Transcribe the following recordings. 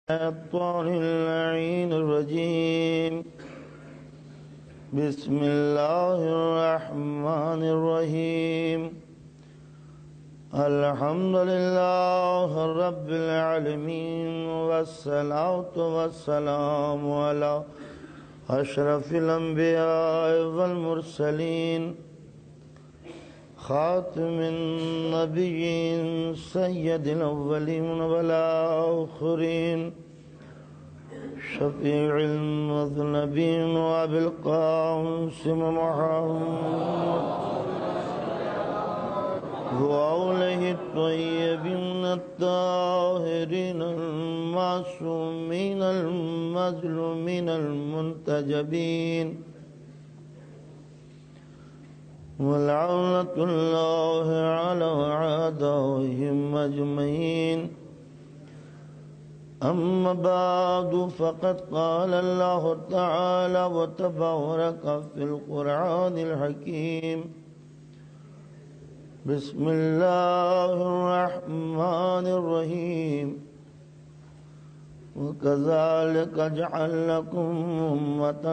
الشيطان اللعين الرجيم. بسم الله الرحمن الرحيم. الحمد لله رب العالمين، والصلاة والسلام على أشرف الأنبياء والمرسلين، خاتم النبيين، سيد الأولين والآخرين، شفيع المذنبين، وأبي القاسم محمد وآله الطيبين الطاهرين المعصومين المظلومين المنتجبين، ولعنة الله على أعدائهم أجمعين. أما بعد، فقد قال الله تعالى وتبارك في القرآن الحكيم: بسم الله الرحمن الرحيم. وكذلك جعلناكم أمة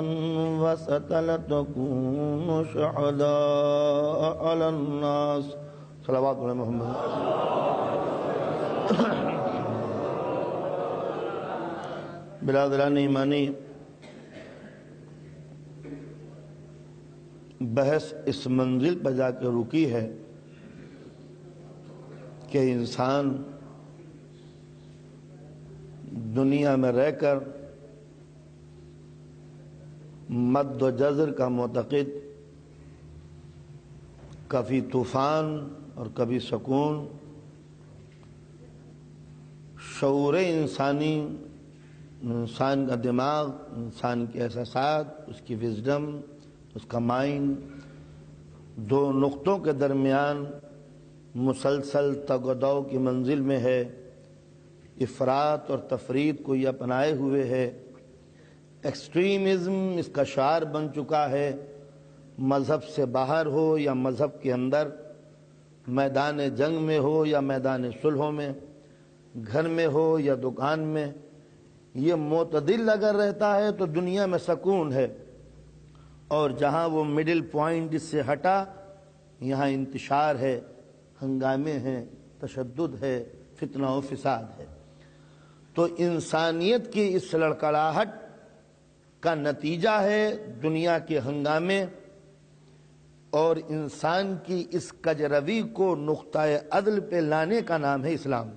وسطا لتكونوا شهداء على الناس. صلوات علی محمد. برادران ایمانی، بحث اس منزل پر جا کے رکی ہے کہ انسان دنیا میں رہ کر مد و جزر کا معتقد، کبھی طوفان اور کبھی سکون، شعور انسانی، انسان کا دماغ، انسان کے احساسات، اس کی وزڈم، اس کا مائنڈ، دو نقطوں کے درمیان مسلسل تگ و دو کی منزل میں ہے، افراط اور تفرید کو یہ اپنائے ہوئے ہے، ایکسٹریمزم اس کا شعار بن چکا ہے، مذہب سے باہر ہو یا مذہب کے اندر، میدان جنگ میں ہو یا میدان صلح میں، گھر میں ہو یا دکان میں، یہ معتدل اگر رہتا ہے تو دنیا میں سکون ہے، اور جہاں وہ مڈل پوائنٹ اس سے ہٹا، یہاں انتشار ہے، ہنگامے ہیں، تشدد ہے، فتنہ و فساد ہے. تو انسانیت کی اس لڑکڑاہٹ کا نتیجہ ہے دنیا کے ہنگامے، اور انسان کی اس کجروی کو نقطۂ عدل پہ لانے کا نام ہے اسلام،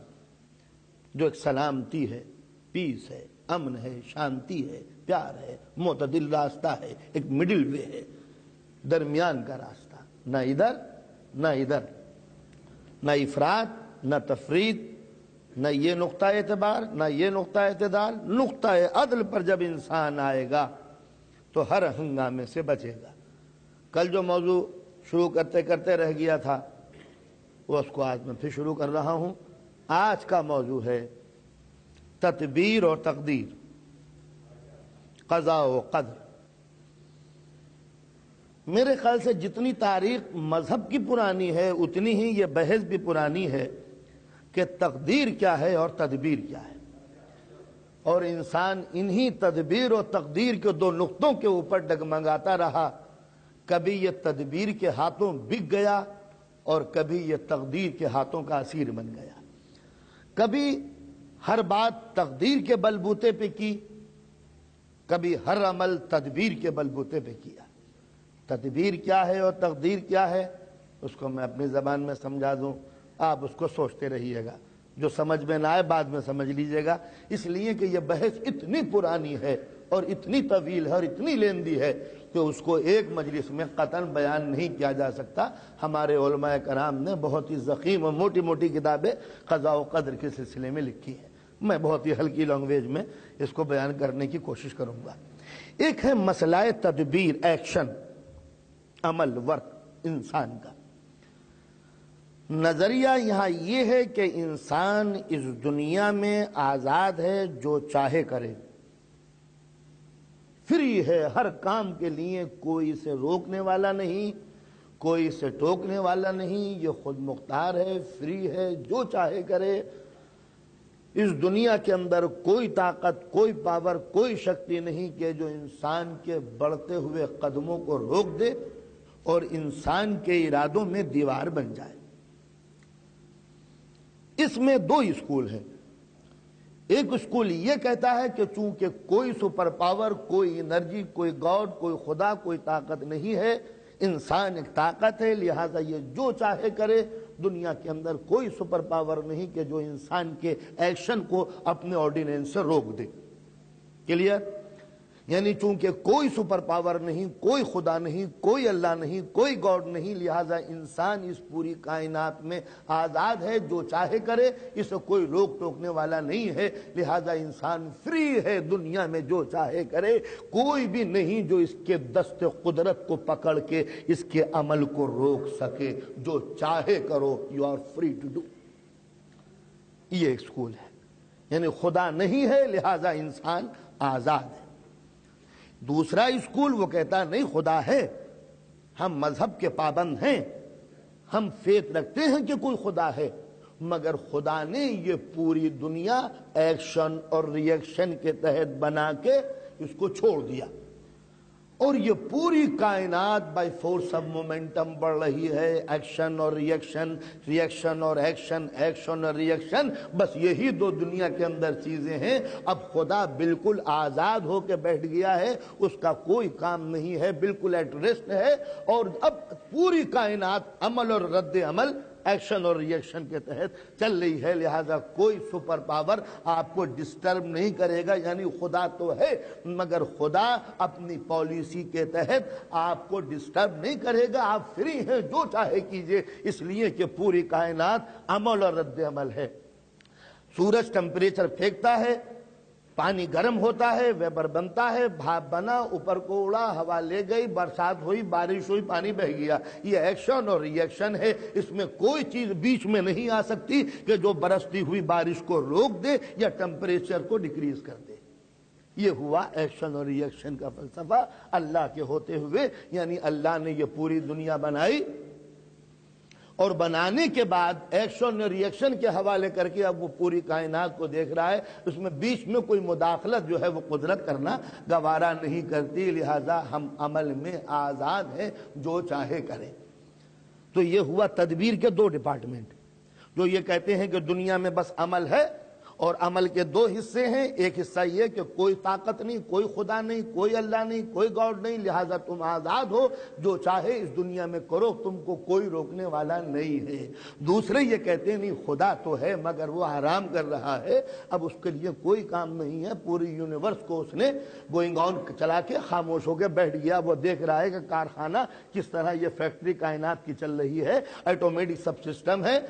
جو ایک سلامتی ہے، پیس ہے، امن ہے، شانتی ہے، پیار ہے، معتدل راستہ ہے، ایک مڈل وے ہے، درمیان کا راستہ، نہ ادھر نہ ادھر، نہ افراط نہ تفرید، نہ یہ نقطہ اعتبار نہ یہ نقطہ اعتدال. نقطہ عدل پر جب انسان آئے گا تو ہر ہنگامے سے بچے گا. کل جو موضوع شروع کرتے کرتے رہ گیا تھا، وہ اس کو آج میں پھر شروع کر رہا ہوں. آج کا موضوع ہے تدبیر اور تقدیر، قضاء و قدر. میرے خیال سے جتنی تاریخ مذہب کی پرانی ہے، اتنی ہی یہ بحث بھی پرانی ہے کہ تقدیر کیا ہے اور تدبیر کیا ہے، اور انسان انہی تدبیر اور تقدیر کے دو نقطوں کے اوپر ڈگمگاتا رہا. کبھی یہ تدبیر کے ہاتھوں بک گیا اور کبھی یہ تقدیر کے ہاتھوں کا اسیر بن گیا. کبھی ہر بات تقدیر کے بلبوتے پہ کی، کبھی ہر عمل تدبیر کے بلبوتے پہ کیا. تدبیر کیا ہے اور تقدیر کیا ہے، اس کو میں اپنی زبان میں سمجھا دوں، آپ اس کو سوچتے رہیے گا، جو سمجھ میں نہ آئے بعد میں سمجھ لیجئے گا. اس لیے کہ یہ بحث اتنی پرانی ہے اور اتنی طویل ہے اور اتنی لیندی ہے کہ اس کو ایک مجلس میں قطعاً بیان نہیں کیا جا سکتا. ہمارے علماء کرام نے بہت ہی ضخیم اور موٹی موٹی کتابیں قضاء و قدر کے سلسلے میں لکھی ہیں. میں بہت ہی ہلکی لینگویج میں اس کو بیان کرنے کی کوشش کروں گا. ایک ہے مسئلہ تدبیر، ایکشن، عمل، ورک انسان کا. نظریہ یہاں یہ ہے کہ انسان اس دنیا میں آزاد ہے، جو چاہے کرے، فری ہے ہر کام کے لیے، کوئی اسے روکنے والا نہیں، کوئی اسے ٹوکنے والا نہیں، یہ خود مختار ہے، فری ہے، جو چاہے کرے. اس دنیا کے اندر کوئی طاقت، کوئی پاور، کوئی شکتی نہیں کہ جو انسان کے بڑھتے ہوئے قدموں کو روک دے اور انسان کے ارادوں میں دیوار بن جائے۔ اس میں دو اسکول ہیں۔ ایک اسکول یہ کہتا ہے کہ چونکہ کوئی سپر پاور، کوئی انرجی، کوئی گاڈ، کوئی خدا، کوئی طاقت نہیں ہے، انسان ایک طاقت ہے، لہٰذا یہ جو چاہے کرے، دنیا کے اندر کوئی سپر پاور نہیں کہ جو انسان کے ایکشن کو اپنے آرڈیننس سے روک دے۔ کلیئر؟ یعنی چونکہ کوئی سپر پاور نہیں، کوئی خدا نہیں، کوئی اللہ نہیں، کوئی گاڈ نہیں، لہٰذا انسان اس پوری کائنات میں آزاد ہے، جو چاہے کرے، اسے کوئی روک ٹوکنے والا نہیں ہے، لہٰذا انسان فری ہے، دنیا میں جو چاہے کرے، کوئی بھی نہیں جو اس کے دست قدرت کو پکڑ کے اس کے عمل کو روک سکے۔ جو چاہے کرو، you are free to do. یہ ایک اسکول ہے، یعنی خدا نہیں ہے لہٰذا انسان آزاد ہے۔ دوسرا اسکول وہ کہتا نہیں، خدا ہے، ہم مذہب کے پابند ہیں، ہم فیت رکھتے ہیں کہ کوئی خدا ہے، مگر خدا نے یہ پوری دنیا ایکشن اور ری ایکشن کے تحت بنا کے اس کو چھوڑ دیا، اور یہ پوری کائنات بائی فورس آف مومنٹم بڑھ رہی ہے، ایکشن اور ری ایکشن، ری ایکشن اور ایکشن، ایکشن اور ری ایکشن، بس یہی دو دنیا کے اندر چیزیں ہیں۔ اب خدا بالکل آزاد ہو کے بیٹھ گیا ہے، اس کا کوئی کام نہیں ہے، بالکل ایٹ ریسٹ ہے، اور اب پوری کائنات عمل اور رد عمل، ایکشن اور ری ایکشن کے تحت چل رہی ہے، لہذا کوئی سپر پاور آپ کو ڈسٹرب نہیں کرے گا۔ یعنی خدا تو ہے، مگر خدا اپنی پالیسی کے تحت آپ کو ڈسٹرب نہیں کرے گا، آپ فری ہیں، جو چاہے کیجئے، اس لیے کہ پوری کائنات عمل اور رد عمل ہے۔ سورج ٹمپریچر پھینکتا ہے، پانی گرم ہوتا ہے، ویبر بنتا ہے، بھاپ بنا، اوپر کو اڑا، ہوا لے گئی، برسات ہوئی، بارش ہوئی، پانی بہہ گیا۔ یہ ایکشن اور ری ایکشن ہے، اس میں کوئی چیز بیچ میں نہیں آ سکتی کہ جو برستی ہوئی بارش کو روک دے یا ٹمپریچر کو ڈیکریز کر دے۔ یہ ہوا ایکشن اور ری ایکشن کا فلسفہ اللہ کے ہوتے ہوئے، یعنی اللہ نے یہ پوری دنیا بنائی، اور بنانے کے بعد ایکشن اور ری ایکشن کے حوالے کر کے اب وہ پوری کائنات کو دیکھ رہا ہے، اس میں بیچ میں کوئی مداخلت جو ہے وہ قدرت کرنا گوارا نہیں کرتی، لہذا ہم عمل میں آزاد ہیں، جو چاہے کریں۔ تو یہ ہوا تدبیر کے دو ڈپارٹمنٹ، جو یہ کہتے ہیں کہ دنیا میں بس عمل ہے، اور عمل کے دو حصے ہیں۔ ایک حصہ یہ کہ کوئی طاقت نہیں، کوئی خدا نہیں، کوئی اللہ نہیں، کوئی گاڈ نہیں، لہٰذا تم آزاد ہو، جو چاہے اس دنیا میں کرو، تم کو کوئی روکنے والا نہیں ہے۔ دوسرے یہ کہتے ہیں نہیں، خدا تو ہے مگر وہ آرام کر رہا ہے، اب اس کے لیے کوئی کام نہیں ہے، پوری یونیورس کو اس نے گوئنگ آن چلا کے خاموش ہو کے بیٹھ گیا، وہ دیکھ رہا ہے کہ کارخانہ کس طرح یہ فیکٹری کائنات کی چل رہی ہے، ایٹومیٹک سب سسٹم ہے،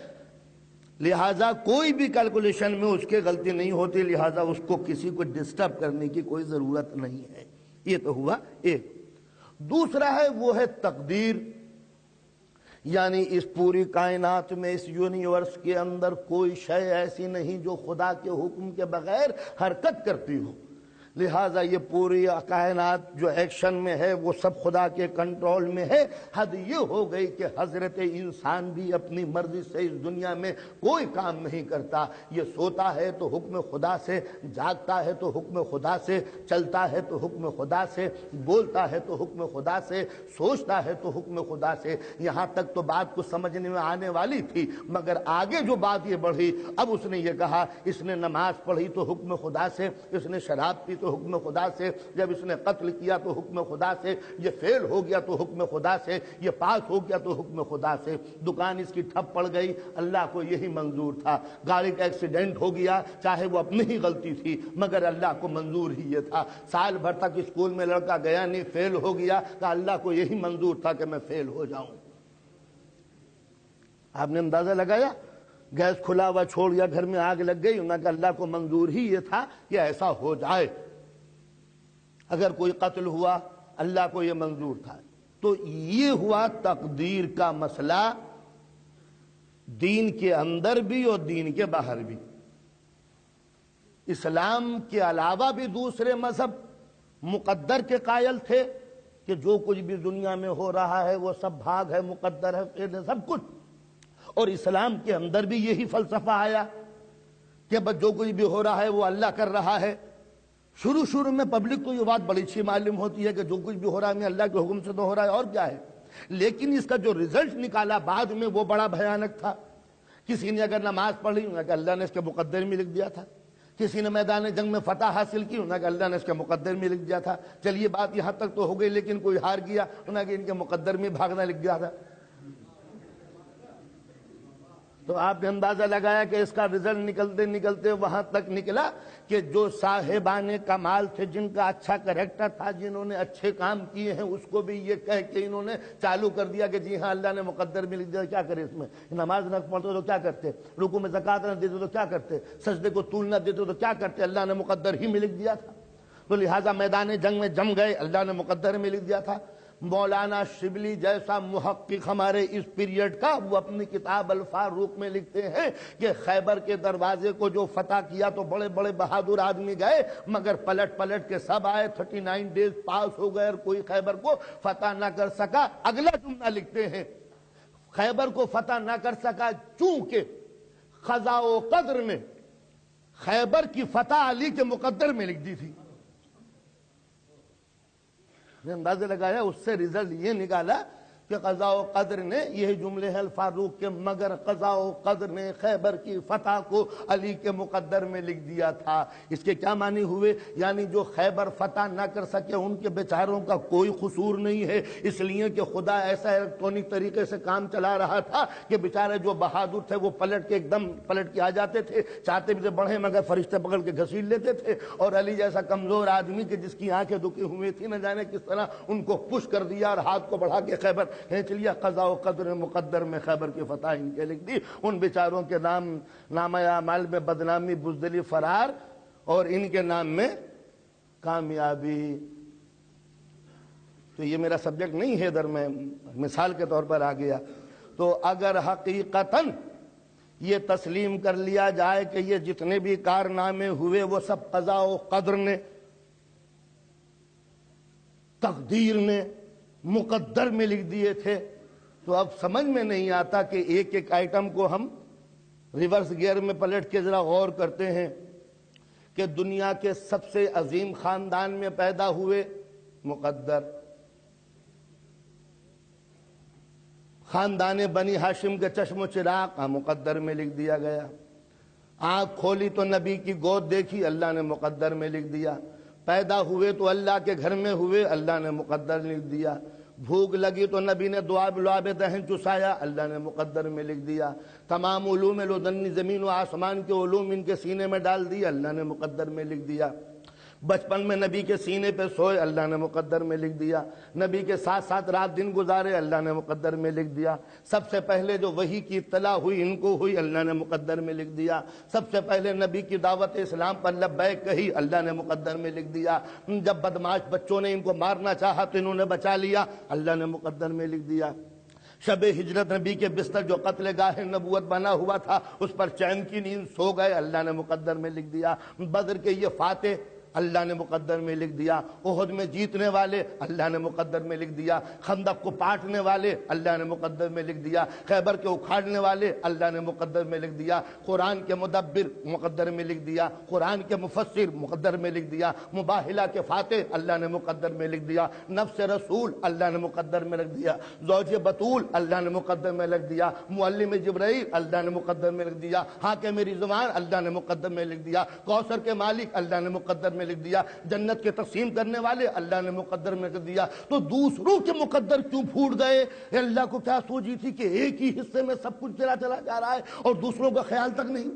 لہٰذا کوئی بھی کیلکولیشن میں اس کے غلطی نہیں ہوتی، لہٰذا اس کو کسی کو ڈسٹرب کرنے کی کوئی ضرورت نہیں ہے۔ یہ تو ہوا ایک۔ دوسرا ہے وہ ہے تقدیر، یعنی اس پوری کائنات میں، اس یونیورس کے اندر کوئی شے ایسی نہیں جو خدا کے حکم کے بغیر حرکت کرتی ہو، لہٰذا یہ پوری کائنات جو ایکشن میں ہے وہ سب خدا کے کنٹرول میں ہے۔ حد یہ ہو گئی کہ حضرت انسان بھی اپنی مرضی سے اس دنیا میں کوئی کام نہیں کرتا، یہ سوتا ہے تو حکم خدا سے، جاگتا ہے تو حکم خدا سے، چلتا ہے تو حکم خدا سے، بولتا ہے تو حکم خدا سے، سوچتا ہے تو حکم خدا سے۔ یہاں تک تو بات کو سمجھنے میں آنے والی تھی، مگر آگے جو بات یہ بڑھی، اب اس نے یہ کہا اس نے نماز پڑھی تو حکم خدا سے، اس نے شراب پی تو حکم خدا سے، جب اس نے قتل کیا تو حکم خدا سے، یہ فیل ہو گیا تو حکم خدا سے، یہ پاس ہو گیا تو حکم خدا سے، دکان اس کی ٹھپ پڑ گئی، اللہ کو یہی منظور تھا، گاڑی کا ایکسیڈنٹ ہو گیا، چاہے وہ اپنی ہی غلطی تھی مگر اللہ کو منظور ہی یہ تھا، سال بھر تک اسکول میں لڑکا گیا نہیں، فیل ہو گیا، کہ اللہ کو یہی منظور تھا کہ میں فیل ہو جاؤں۔ آپ نے اندازہ لگایا، گیس کھلا ہوا چھوڑ دیا، گھر میں آگ لگ گئی، انہوں نے کہا اللہ کو منظور ہی یہ تھا کہ ایسا ہو جائے۔ اگر کوئی قتل ہوا، اللہ کو یہ منظور تھا۔ تو یہ ہوا تقدیر کا مسئلہ، دین کے اندر بھی اور دین کے باہر بھی۔ اسلام کے علاوہ بھی دوسرے مذہب مقدر کے قائل تھے کہ جو کچھ بھی دنیا میں ہو رہا ہے وہ سب بھاگ ہے، مقدر ہے، سب کچھ، اور اسلام کے اندر بھی یہی فلسفہ آیا کہ بس جو کچھ بھی ہو رہا ہے وہ اللہ کر رہا ہے. شروع میں پبلک کو یہ بات بڑی اچھی معلوم ہوتی ہے کہ جو کچھ بھی ہو رہا ہے اللہ کے حکم سے تو ہو رہا ہے اور کیا ہے. لیکن اس کا جو رزلٹ نکالا بعد میں وہ بڑا بھیانک تھا. کسی نے اگر نماز پڑھ لی کہ اللہ نے اس کے مقدر میں لکھ دیا تھا. کسی نے میدان جنگ میں فتح حاصل کی کہ اللہ نے اس کے مقدر میں لکھ دیا تھا. چلیے بات یہاں تک تو ہو گئی, لیکن کوئی ہار گیا کہ ان کے مقدر میں بھاگنا لکھ گیا تھا. تو آپ نے اندازہ لگایا کہ اس کا رزلٹ نکلتے نکلتے وہاں تک نکلا کہ جو صاحبان کمال تھے, جن کا اچھا کریکٹر تھا, جنہوں نے اچھے کام کیے ہیں, اس کو بھی یہ کہہ کے انہوں نے چالو کر دیا کہ جی ہاں اللہ نے مقدر میں لکھ دیا. کیا کرے اس میں؟ نماز نہ پڑھتے تو کیا کرتے, رکوع میں زکوٰۃ نہ دیتے تو کیا کرتے, سجدے کو طول نہ دیتے تو کیا کرتے, اللہ نے مقدر ہی میں لکھ دیا تھا. تو لہٰذا میدان جنگ میں جم گئے, اللہ نے مقدر میں لکھ دیا تھا. مولانا شبلی جیسا محقق ہمارے اس پیریڈ کا, وہ اپنی کتاب الفاروق میں لکھتے ہیں کہ خیبر کے دروازے کو جو فتح کیا تو بڑے بڑے بہادر آدمی گئے, مگر پلٹ کے سب آئے. 39 ڈیز پاس ہو گئے اور کوئی خیبر کو فتح نہ کر سکا. اگلا جملہ لکھتے ہیں, خیبر کو فتح نہ کر سکا چونکہ قضاء و قدر نے خیبر کی فتح علی کے مقدر میں لکھ دی تھی. اندازہ لگایا, اس سے رزلٹ یہ نکالا کہ قضاء و قدر نے, یہ جملے ہیں الفاروق کے, مگر قضاء و قدر نے خیبر کی فتح کو علی کے مقدر میں لکھ دیا تھا. اس کے کیا معنی ہوئے؟ یعنی جو خیبر فتح نہ کر سکے ان کے بیچاروں کا کوئی قصور نہیں ہے, اس لیے کہ خدا ایسا الیکٹرونک طریقے سے کام چلا رہا تھا کہ بیچارے جو بہادر تھے وہ پلٹ کے ایک دم پلٹ کے آ جاتے تھے, چاہتے بھی بڑھے مگر فرشتے پکڑ کے گھسیٹ لیتے تھے. اور علی جیسا کمزور آدمی کہ جس کی آنکھیں دکھی ہوئی تھی, نہ جانے کس طرح ان کو پش کر دیا اور ہاتھ کو بڑھا کے خیبر چلیے قضاء و قدر مقدر میں خیبر کی فتح ان کے لکھ دی. ان بیچاروں کے نام نامہ اعمال میں بدنامی, بزدلی, فرار, اور ان کے نام میں کامیابی. تو یہ میرا سبجیکٹ نہیں ہے, ادھر میں مثال کے طور پر آ گیا. تو اگر حقیقتاً یہ تسلیم کر لیا جائے کہ یہ جتنے بھی کارنامے ہوئے وہ سب قضاء و قدر نے, تقدیر نے, مقدر میں لکھ دیے تھے, تو اب سمجھ میں نہیں آتا کہ ایک ایک آئٹم کو ہم ریورس گیئر میں پلٹ کے ذرا غور کرتے ہیں کہ دنیا کے سب سے عظیم خاندان میں پیدا ہوئے, مقدر. خاندان بنی ہاشم کے چشم و چراغ, مقدر میں لکھ دیا گیا. آنکھ کھولی تو نبی کی گود دیکھی, اللہ نے مقدر میں لکھ دیا. پیدا ہوئے تو اللہ کے گھر میں ہوئے, اللہ نے مقدر لکھ دیا. بھوک لگی تو نبی نے دعا لعاب دہن چسایا, اللہ نے مقدر میں لکھ دیا. تمام علوم لدنی, زمین و آسمان کے علوم ان کے سینے میں ڈال دی, اللہ نے مقدر میں لکھ دیا. بچپن میں نبی کے سینے پہ سوئے, اللہ نے مقدر میں لکھ دیا. نبی کے ساتھ ساتھ رات دن گزارے, اللہ نے مقدر میں لکھ دیا. سب سے پہلے جو وحی کی اطلاع ہوئی ان کو ہوئی, اللہ نے مقدر میں لکھ دیا. سب سے پہلے نبی کی دعوت اسلام پر لبیک کہی, اللہ نے مقدر میں لکھ دیا. جب بدماش بچوں نے ان کو مارنا چاہا تو انہوں نے بچا لیا, اللہ نے مقدر میں لکھ دیا. شب ہجرت نبی کے بستر جو قتل گاہ نبوت بنا ہوا تھا اس پر چین کی نیند سو گئے, اللہ نے مقدر میں لکھ دیا. بدر کے یہ فاتح, اللہ نے مقدر میں لکھ دیا. احد میں جیتنے والے, اللہ نے مقدر میں لکھ دیا. خندق کو پاٹنے والے, اللہ نے مقدر میں لکھ دیا. خیبر کے اکھاڑنے والے, اللہ نے مقدر میں لکھ دیا. قرآن کے مدبر, مقدر میں لکھ دیا. قرآن کے مفسر, مقدر میں لکھ دیا. مباہلہ کے فاتح, اللہ نے مقدر میں لکھ دیا. نفس رسول, اللہ نے مقدر میں لکھ دیا. زوج بطول, اللہ نے مقدر میں لکھ دیا. معلم جبرائیل, اللہ نے مقدر میں لکھ دیا. حاکم میری زبان, اللہ نے مقدر میں لکھ دیا. کوثر کے مالک, اللہ نے مقدر میں لکھ دیا. جنت کے تقسیم کرنے والے, اللہ نے مقدر میں لکھ دیا. تو دوسروں کے مقدر کیوں پھوٹ گئے؟ اللہ کو کیا سوچی تھی کہ ایک ہی حصے میں سب کچھ چلا جا رہا ہے اور دوسروں کا خیال تک نہیں؟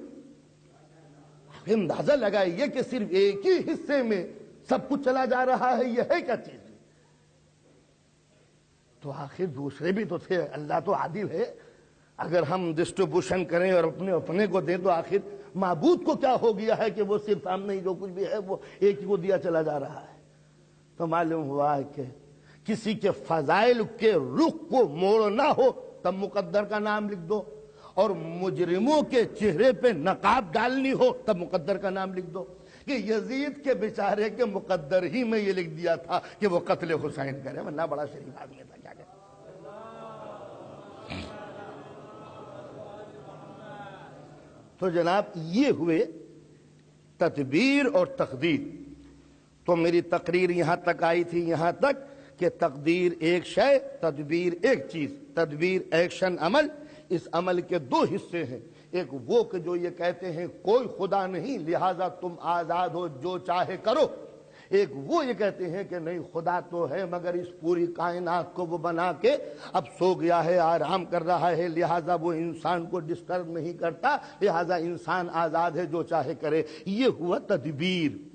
اندازہ لگائیے کہ صرف ایک ہی حصے میں سب کچھ چلا جا رہا ہے, یہ ہے کیا چیز؟ تو آخر دوسرے بھی تو تھے. اللہ تو عادل ہے, اگر ہم ڈسٹریبیوشن کریں اور اپنے کو دیں تو آخر معبود کو کیا ہو گیا ہے کہ وہ صرف سامنے ہی جو کچھ بھی ہے وہ ایک ہی کو دیا چلا جا رہا ہے؟ تو معلوم ہوا ہے کہ کسی کے فضائل کے رخ کو موڑنا ہو تب مقدر کا نام لکھ دو, اور مجرموں کے چہرے پہ نقاب ڈالنی ہو تب مقدر کا نام لکھ دو. کہ یزید کے بیچارے کے مقدر ہی میں یہ لکھ دیا تھا کہ وہ قتل حسین کرے, ورنہ بڑا شریف آدمی تھا, کیا کہتے. تو جناب یہ ہوئے تدبیر اور تقدیر. تو میری تقریر یہاں تک آئی تھی، یہاں تک کہ تقدیر ایک شے، تدبیر ایک چیز. تدبیر ایکشن، عمل. اس عمل کے دو حصے ہیں. ایک وہ کہ جو یہ کہتے ہیں کوئی خدا نہیں لہذا تم آزاد ہو جو چاہے کرو. ایک وہ یہ کہتے ہیں کہ نہیں خدا تو ہے مگر اس پوری کائنات کو وہ بنا کے اب سو گیا ہے، آرام کر رہا ہے، لہذا وہ انسان کو ڈسٹرب نہیں کرتا، لہذا انسان آزاد ہے جو چاہے کرے. یہ ہوا تدبیر.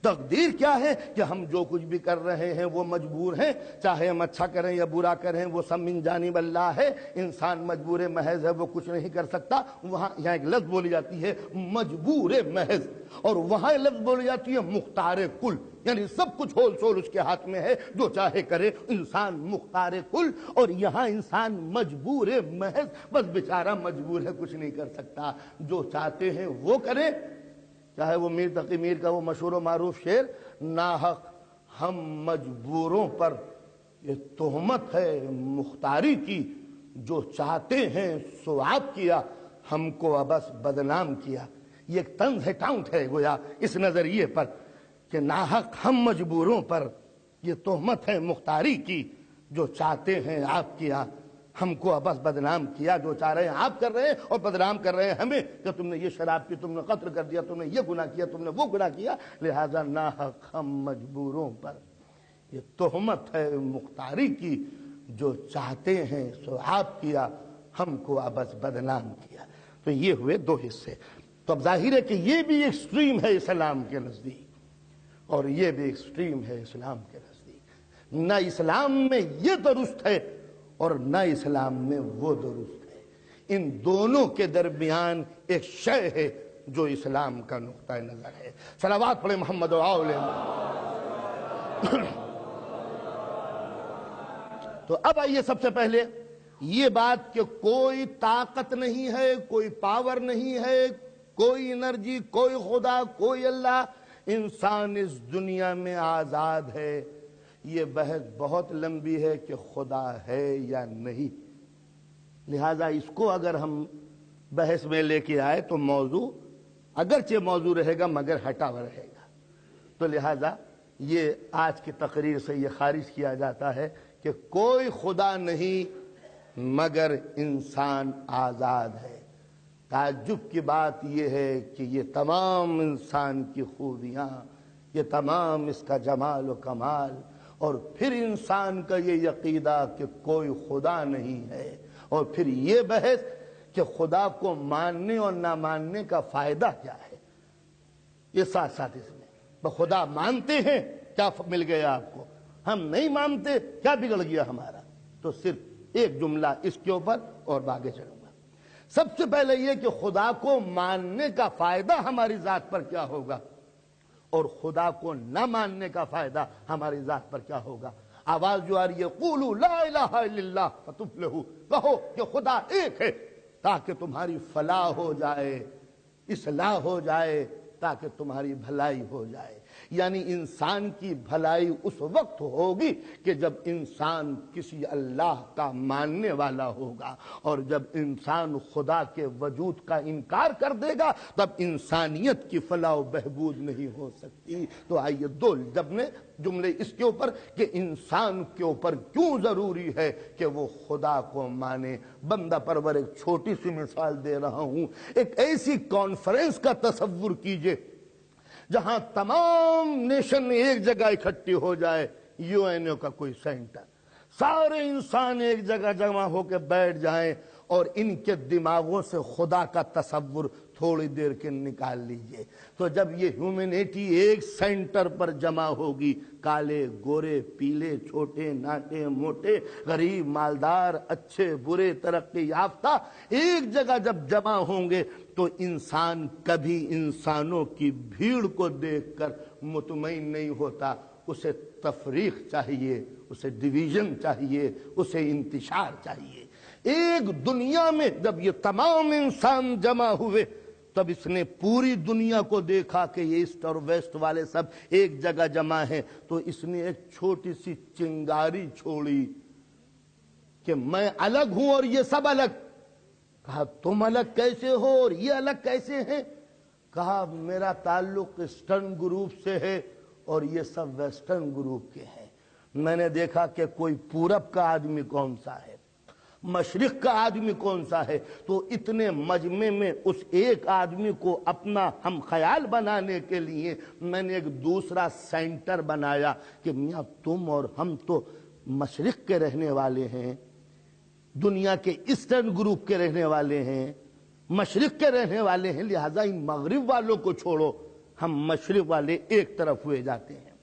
تقدیر کیا ہے کہ ہم جو کچھ بھی کر رہے ہیں وہ مجبور ہیں، چاہے ہم اچھا کریں یا برا کریں وہ سب من جانب اللہ ہے. انسان مجبور محض ہے، وہ کچھ نہیں کر سکتا. وہاں یہاں ایک لفظ بولی جاتی ہے مجبور محض، اور وہاں ایک لفظ بولی جاتی ہے مختار کل، یعنی سب کچھ ہول سول اس کے ہاتھ میں ہے، جو چاہے کرے. انسان مختار کل اور یہاں انسان مجبور محض، بس بیچارہ مجبور ہے، کچھ نہیں کر سکتا. جو چاہتے ہیں وہ کریں. چاہے وہ میر تقی میر کا وہ مشہور و معروف شعر، ناحق ہم مجبوروں پر یہ تہمت ہے مختاری کی، جو چاہتے ہیں سو آپ کیا، ہم کو ابس بدنام کیا. یہ ایک طنز ہے، ٹاؤنٹ ہے گویا اس نظریے پر کہ ناحق ہم مجبوروں پر یہ تہمت ہے مختاری کی، جو چاہتے ہیں آپ کیا، ہم کو ابس بدنام کیا. جو چاہ رہے ہیں آپ کر رہے ہیں اور بدنام کر رہے ہیں ہمیں کہ تم نے یہ شراب پی، تم نے قتل کر دیا، تم نے یہ گناہ کیا، تم نے وہ گناہ کیا. لہذا ناحق ہم مجبوروں پر یہ تہمت ہے مختاری کی، جو چاہتے ہیں سو آپ کیا، ہم کو ابس بدنام کیا. تو یہ ہوئے دو حصے. تو اب ظاہر ہے کہ یہ بھی ایکسٹریم ہے اسلام کے نزدیک اور یہ بھی ایکسٹریم ہے اسلام کے نزدیک. نہ اسلام میں یہ درست ہے اور نہ اسلام میں وہ درست ہے. ان دونوں کے درمیان ایک شے ہے جو اسلام کا نقطہ نظر ہے. صلوات پڑھیں محمد و آل محمد. تو اب آئیے سب سے پہلے یہ بات کہ کوئی طاقت نہیں ہے، کوئی پاور نہیں ہے، کوئی انرجی، کوئی خدا، کوئی اللہ، انسان اس دنیا میں آزاد ہے. یہ بحث بہت لمبی ہے کہ خدا ہے یا نہیں. لہذا اس کو اگر ہم بحث میں لے کے آئے تو موضوع اگرچہ موضوع رہے گا مگر ہٹا ہوا رہے گا. تو لہذا یہ آج کی تقریر سے یہ خارج کیا جاتا ہے کہ کوئی خدا نہیں مگر انسان آزاد ہے. تعجب کی بات یہ ہے کہ یہ تمام انسان کی خوبیاں، یہ تمام اس کا جمال و کمال، اور پھر انسان کا یہ عقیدہ کہ کوئی خدا نہیں ہے، اور پھر یہ بحث کہ خدا کو ماننے اور نہ ماننے کا فائدہ کیا ہے. یہ ساتھ ساتھ اس میں خدا مانتے ہیں کیا مل گیا آپ کو، ہم نہیں مانتے کیا بگڑ گیا ہمارا. تو صرف ایک جملہ اس کے اوپر اور آگے چلوں گا. سب سے پہلے یہ کہ خدا کو ماننے کا فائدہ ہماری ذات پر کیا ہوگا اور خدا کو نہ ماننے کا فائدہ ہماری ذات پر کیا ہوگا. آواز جو آ رہی ہے قولوا لا الہ الا اللہ فتفلحوا، کہو کہ خدا ایک ہے تاکہ تمہاری فلاح ہو جائے، اصلاح ہو جائے، تاکہ تمہاری بھلائی ہو جائے. یعنی انسان کی بھلائی اس وقت ہوگی کہ جب انسان کسی اللہ کا ماننے والا ہوگا، اور جب انسان خدا کے وجود کا انکار کر دے گا تب انسانیت کی فلاح و بہبود نہیں ہو سکتی. تو آئیے دو جملے اس کے اوپر کہ انسان کے اوپر کیوں ضروری ہے کہ وہ خدا کو مانے. بندہ پرور ایک چھوٹی سی مثال دے رہا ہوں. ایک ایسی کانفرنس کا تصور کیجئے جہاں تمام نیشن ایک جگہ اکٹھی ہو جائے، یو این او کا کوئی سینٹر، سارے انسان ایک جگہ جمع ہو کے بیٹھ جائیں اور ان کے دماغوں سے خدا کا تصور تھوڑی دیر کے نکال لیجئے. تو جب یہ ہیومینٹی ایک سینٹر پر جمع ہوگی، کالے گورے پیلے چھوٹے ناٹے موٹے غریب مالدار اچھے برے ترقی یافتہ ایک جگہ جب جمع ہوں گے تو انسان کبھی انسانوں کی بھیڑ کو دیکھ کر مطمئن نہیں ہوتا. اسے تفریق چاہیے، اسے ڈویژن چاہیے، اسے انتشار چاہیے. ایک دنیا میں جب یہ تمام انسان جمع ہوئے تب اس نے پوری دنیا کو دیکھا کہ یہ ایسٹ اور ویسٹ والے سب ایک جگہ جمع ہیں، تو اس نے ایک چھوٹی سی چنگاری چھوڑی کہ میں الگ ہوں اور یہ سب الگ. کہا تم الگ کیسے ہو اور یہ الگ کیسے ہیں؟ کہا میرا تعلق ایسٹرن گروپ سے ہے اور یہ سب ویسٹرن گروپ کے ہیں۔ میں نے دیکھا کہ کوئی پورب کا آدمی کون سا ہے، مشرق کا آدمی کون سا ہے، تو اتنے مجمع میں اس ایک آدمی کو اپنا ہم خیال بنانے کے لیے میں نے ایک دوسرا سینٹر بنایا کہ میاں تم اور ہم تو مشرق کے رہنے والے ہیں، دنیا کے ایسٹرن گروپ کے رہنے والے ہیں، مشرق کے رہنے والے ہیں، لہذا ان مغرب والوں کو چھوڑو، ہم مشرق والے ایک طرف ہوئے جاتے ہیں۔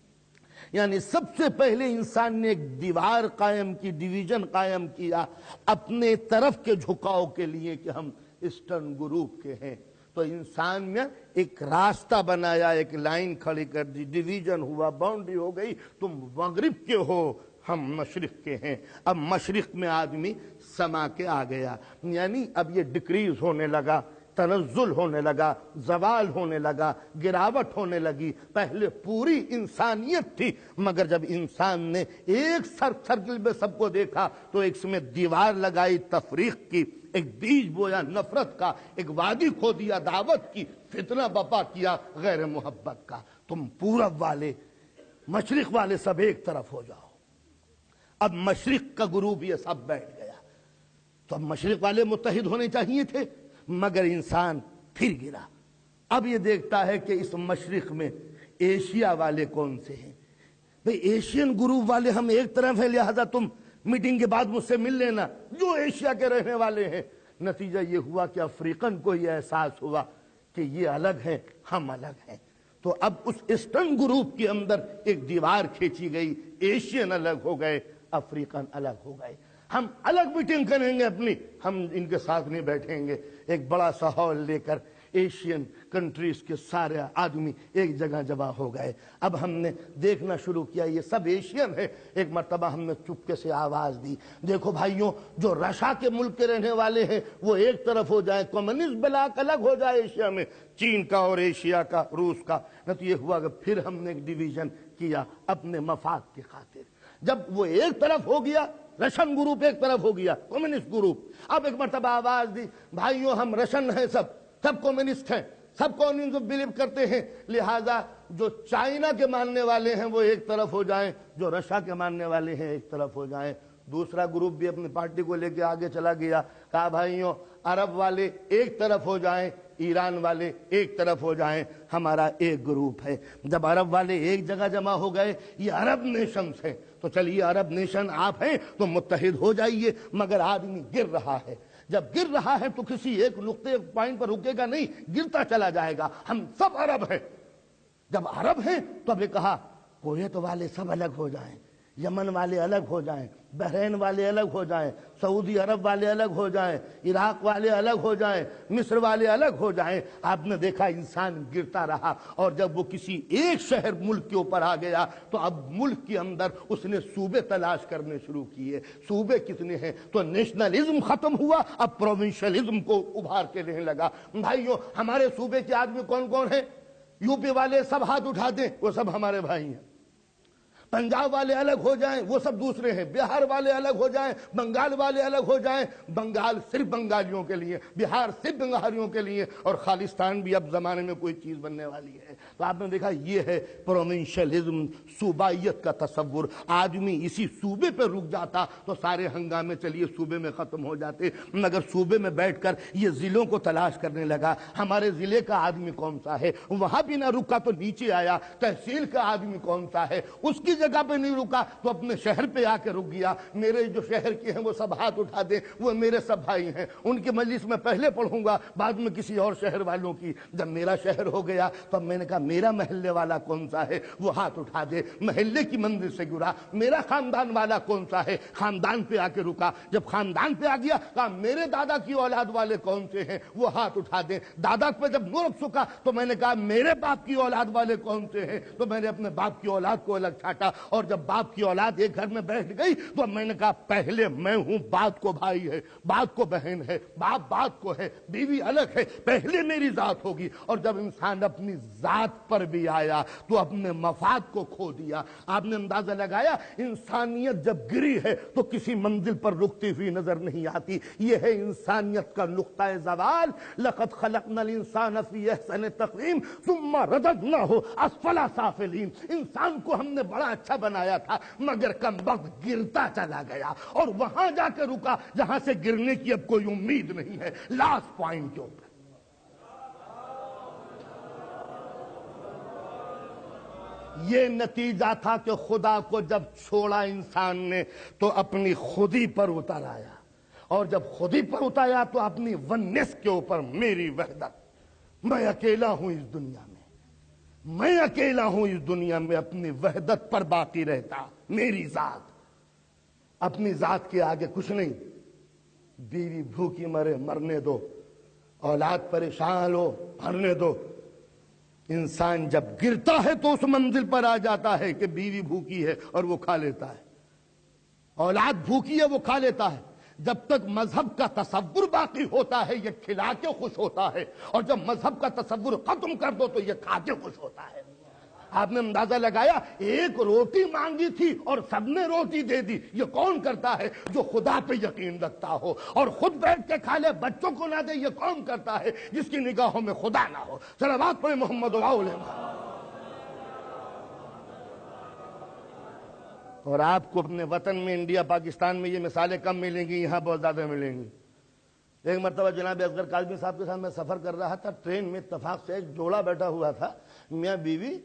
یعنی سب سے پہلے انسان نے ایک دیوار قائم کی، ڈویژن قائم کیا اپنے طرف کے جھکاؤ کے لیے کہ ہم ایسٹرن گروپ کے ہیں، تو انسان نے ایک راستہ بنایا، ایک لائن کھڑی کر دی، ڈویژن ہوا، باؤنڈری ہو گئی، تم مغرب کے ہو، ہم مشرق کے ہیں۔ اب مشرق میں آدمی سما کے آ گیا، یعنی اب یہ ڈکریز ہونے لگا، تنزل ہونے لگا، زوال ہونے لگا، گراوٹ ہونے لگی۔ پہلے پوری انسانیت تھی، مگر جب انسان نے ایک سرکل میں سب کو دیکھا تو ایک اس میں دیوار لگائی تفریق کی، ایک بیج بویا نفرت کا، ایک وادی کھو دیا دعوت کی، فتنہ بپا کیا غیر محبت کا۔ تم پورب والے، مشرق والے سب ایک طرف ہو جاؤ۔ اب مشرق کا گروپ یہ سب بیٹھ گیا، تو اب مشرق والے متحد ہونے چاہیے تھے، مگر انسان پھر گرا۔ اب یہ دیکھتا ہے کہ اس مشرق میں ایشیا والے کون سے ہیں، بھئی ایشین گروپ والے ہم ایک طرف ہیں، لہذا تم میٹنگ کے بعد مجھ سے مل لینا جو ایشیا کے رہنے والے ہیں۔ نتیجہ یہ ہوا کہ افریقن کو یہ احساس ہوا کہ یہ الگ ہیں، ہم الگ ہیں، تو اب اس ایسٹرن گروپ کے اندر ایک دیوار کھینچی گئی، ایشین الگ ہو گئے، افریقن الگ ہو گئے۔ ہم الگ میٹنگ کریں گے اپنی، ہم ان کے ساتھ نہیں بیٹھیں گے۔ ایک بڑا سا ہال لے کر ایشین کنٹریز کے سارے آدمی ایک جگہ جمع ہو گئے۔ اب ہم نے دیکھنا شروع کیا یہ سب ایشین ہے۔ ایک مرتبہ ہم نے چپکے سے آواز دی، دیکھو بھائیوں، جو رشیا کے ملک کے رہنے والے ہیں وہ ایک طرف ہو جائیں، کمیونسٹ بلاک الگ ہو جائے ایشیا میں، چین کا اور ایشیا کا، روس کا۔ نہ تو یہ ہوا کہ پھر ہم نے ایک ڈویژن کیا اپنے مفاد کی خاطر۔ جب وہ ایک طرف ہو گیا، رشن گروپ ایک طرف ہو گیا، کمیونسٹ گروپ، اب ایک مرتبہ آواز دی، بھائیوں ہم رشن ہیں، سب کمیونسٹ ہیں، سب کمیونسٹ بلیو کرتے ہیں، لہذا جو چائنا کے ماننے والے ہیں وہ ایک طرف ہو جائیں، جو رشیا کے ماننے والے ہیں ایک طرف ہو جائیں۔ دوسرا گروپ بھی اپنی پارٹی کو لے کے آگے چلا گیا، کہا بھائیوں عرب والے ایک طرف ہو جائیں، ایران والے ایک طرف ہو جائیں، ہمارا ایک گروپ ہے۔ جب عرب والے ایک جگہ جمع ہو گئے، یہ عرب نیشنز ہیں، تو چلیے عرب نیشن آپ ہیں تو متحد ہو جائیے، مگر آدمی گر رہا ہے۔ جب گر رہا ہے تو کسی ایک نقطے ایک پوائنٹ پر رکے گا نہیں، گرتا چلا جائے گا۔ ہم سب عرب ہیں۔ جب عرب ہیں تو اب یہ کہا کویت والے سب الگ ہو جائیں، یمن والے الگ ہو جائیں، بحرین والے الگ ہو جائیں، سعودی عرب والے الگ ہو جائیں، عراق والے الگ ہو جائیں، مصر والے الگ ہو جائیں۔ آپ نے دیکھا انسان گرتا رہا، اور جب وہ کسی ایک شہر ملک کے اوپر آ گیا تو اب ملک کے اندر اس نے صوبے تلاش کرنے شروع کیے۔ صوبے کتنے ہیں؟ تو نیشنلزم ختم ہوا، اب پروونشلزم کو ابھار کے رہنے لگا۔ بھائیوں ہمارے صوبے کے آدمی کون کون ہیں؟ یو پی والے سب ہاتھ اٹھا دیں، وہ سب ہمارے بھائی ہیں۔ پنجاب والے الگ ہو جائیں، وہ سب دوسرے ہیں۔ بہار والے الگ ہو جائیں، بنگال والے الگ ہو جائیں، بنگال صرف بنگالیوں کے لیے، بہار صرف بنگالیوں کے لیے، اور خالصتان بھی اب زمانے میں کوئی چیز بننے والی ہے۔ تو آپ نے دیکھا یہ ہے پروونشلزم، صوبائیت کا تصور۔ آدمی اسی صوبے پہ رک جاتا تو سارے ہنگامے چلیے صوبے میں ختم ہو جاتے، مگر صوبے میں بیٹھ کر یہ ضلعوں کو تلاش کرنے لگا، ہمارے ضلع کا آدمی کون سا ہے، وہاں بھی نہ رکا تو نیچے آیا، تحصیل کا آدمی کون سا ہے، اس کی جگہ پہ نہیں رکا تو اپنے شہر پہ آ کے رک گیا۔ میرے جو شہر کے ہیں وہ سب ہاتھ اٹھا دیں، وہ میرے سب بھائی ہیں، ان کی مجلس میں پہلے پڑھوں گا، بعد میں کسی اور شہر والوں کی۔ جب میرا شہر ہو گیا تو میں نے کہا میرا محلے والا کون سا ہے، وہ ہاتھ اٹھا دے، محلے کی منزل سے گرا۔ میرا خاندان والا کون سا ہے، خاندان پہ آ کے رکا۔ جب خاندان پہ آ گیا کہا میرے دادا کی اولاد والے کون سے ہیں، وہ ہاتھ اٹھا دیں۔ دادا پہ جب نہ رک سکا تو میں نے کہا میرے باپ کی اولاد والے کون سے ہیں، تو میں نے اپنے باپ کی اولاد کو الگ چھانٹا۔ اور جب باپ کی اولاد ایک گھر میں بیٹھ گئی تو میں نے کہا پہلے میں ہوں، بعد کو بھائی ہے، بعد کو بہن ہے، باپ بعد کو ہے، بیوی الگ ہے، پہلے میری ذات ہوگی۔ اور جب انسان اپنی ذات پر بھی آیا تو اپنے مفاد کو کھو دیا۔ آپ نے اندازہ لگایا انسانیت جب گری ہے تو کسی منزل پر رکتی ہوئی نظر نہیں آتی۔ یہ ہے انسانیت کا نقطہ زوال۔ لقد خلقنا الانسان فی احسن تقویم ثم رددناہ اسفل سافلین۔ انسان کو ہم نے بڑا اچھا بنایا تھا مگر کم وقت گرتا چلا گیا اور وہاں جا کے رکا جہاں سے گرنے کی اب کوئی امید نہیں ہے، لاسٹ پوائنٹ کے اوپر۔ یہ نتیجہ تھا کہ خدا کو جب چھوڑا انسان نے تو اپنی خودی پر اتر آیا، اور جب خودی پر اتایا تو اپنی ونس کے اوپر، میری وحدت، میں اکیلا ہوں اس دنیا میں، میں اکیلا ہوں اس دنیا میں، اپنی وحدت پر باقی رہتا، میری ذات، اپنی ذات کے آگے کچھ نہیں۔ بیوی بھوکی مرے مرنے دو، اولاد پریشان ہو مرنے دو۔ انسان جب گرتا ہے تو اس منزل پر آ جاتا ہے کہ بیوی بھوکی ہے اور وہ کھا لیتا ہے، اولاد بھوکی ہے وہ کھا لیتا ہے۔ جب تک مذہب کا تصور باقی ہوتا ہے یہ کھلا کے خوش ہوتا ہے، اور جب مذہب کا تصور ختم کر دو تو یہ کھا کے خوش ہوتا ہے۔ آپ نے اندازہ لگایا ایک روٹی مانگی تھی اور سب نے روٹی دے دی۔ یہ کون کرتا ہے؟ جو خدا پہ یقین رکھتا ہو اور خود بیٹھ کے کھا لے، بچوں کو نہ دے۔ یہ کون کرتا ہے؟ جس کی نگاہوں میں خدا نہ ہو۔ صلوات پڑھیں محمد علیہ۔ اور آپ کو اپنے وطن میں، انڈیا پاکستان میں یہ مثالیں کم ملیں گی، یہاں بہت زیادہ ملیں گی۔ ایک مرتبہ جناب اصغر کاظمی صاحب کے ساتھ میں سفر کر رہا تھا، ٹرین میں اتفاق سے ایک جوڑا بیٹھا ہوا تھا، میاں بیوی۔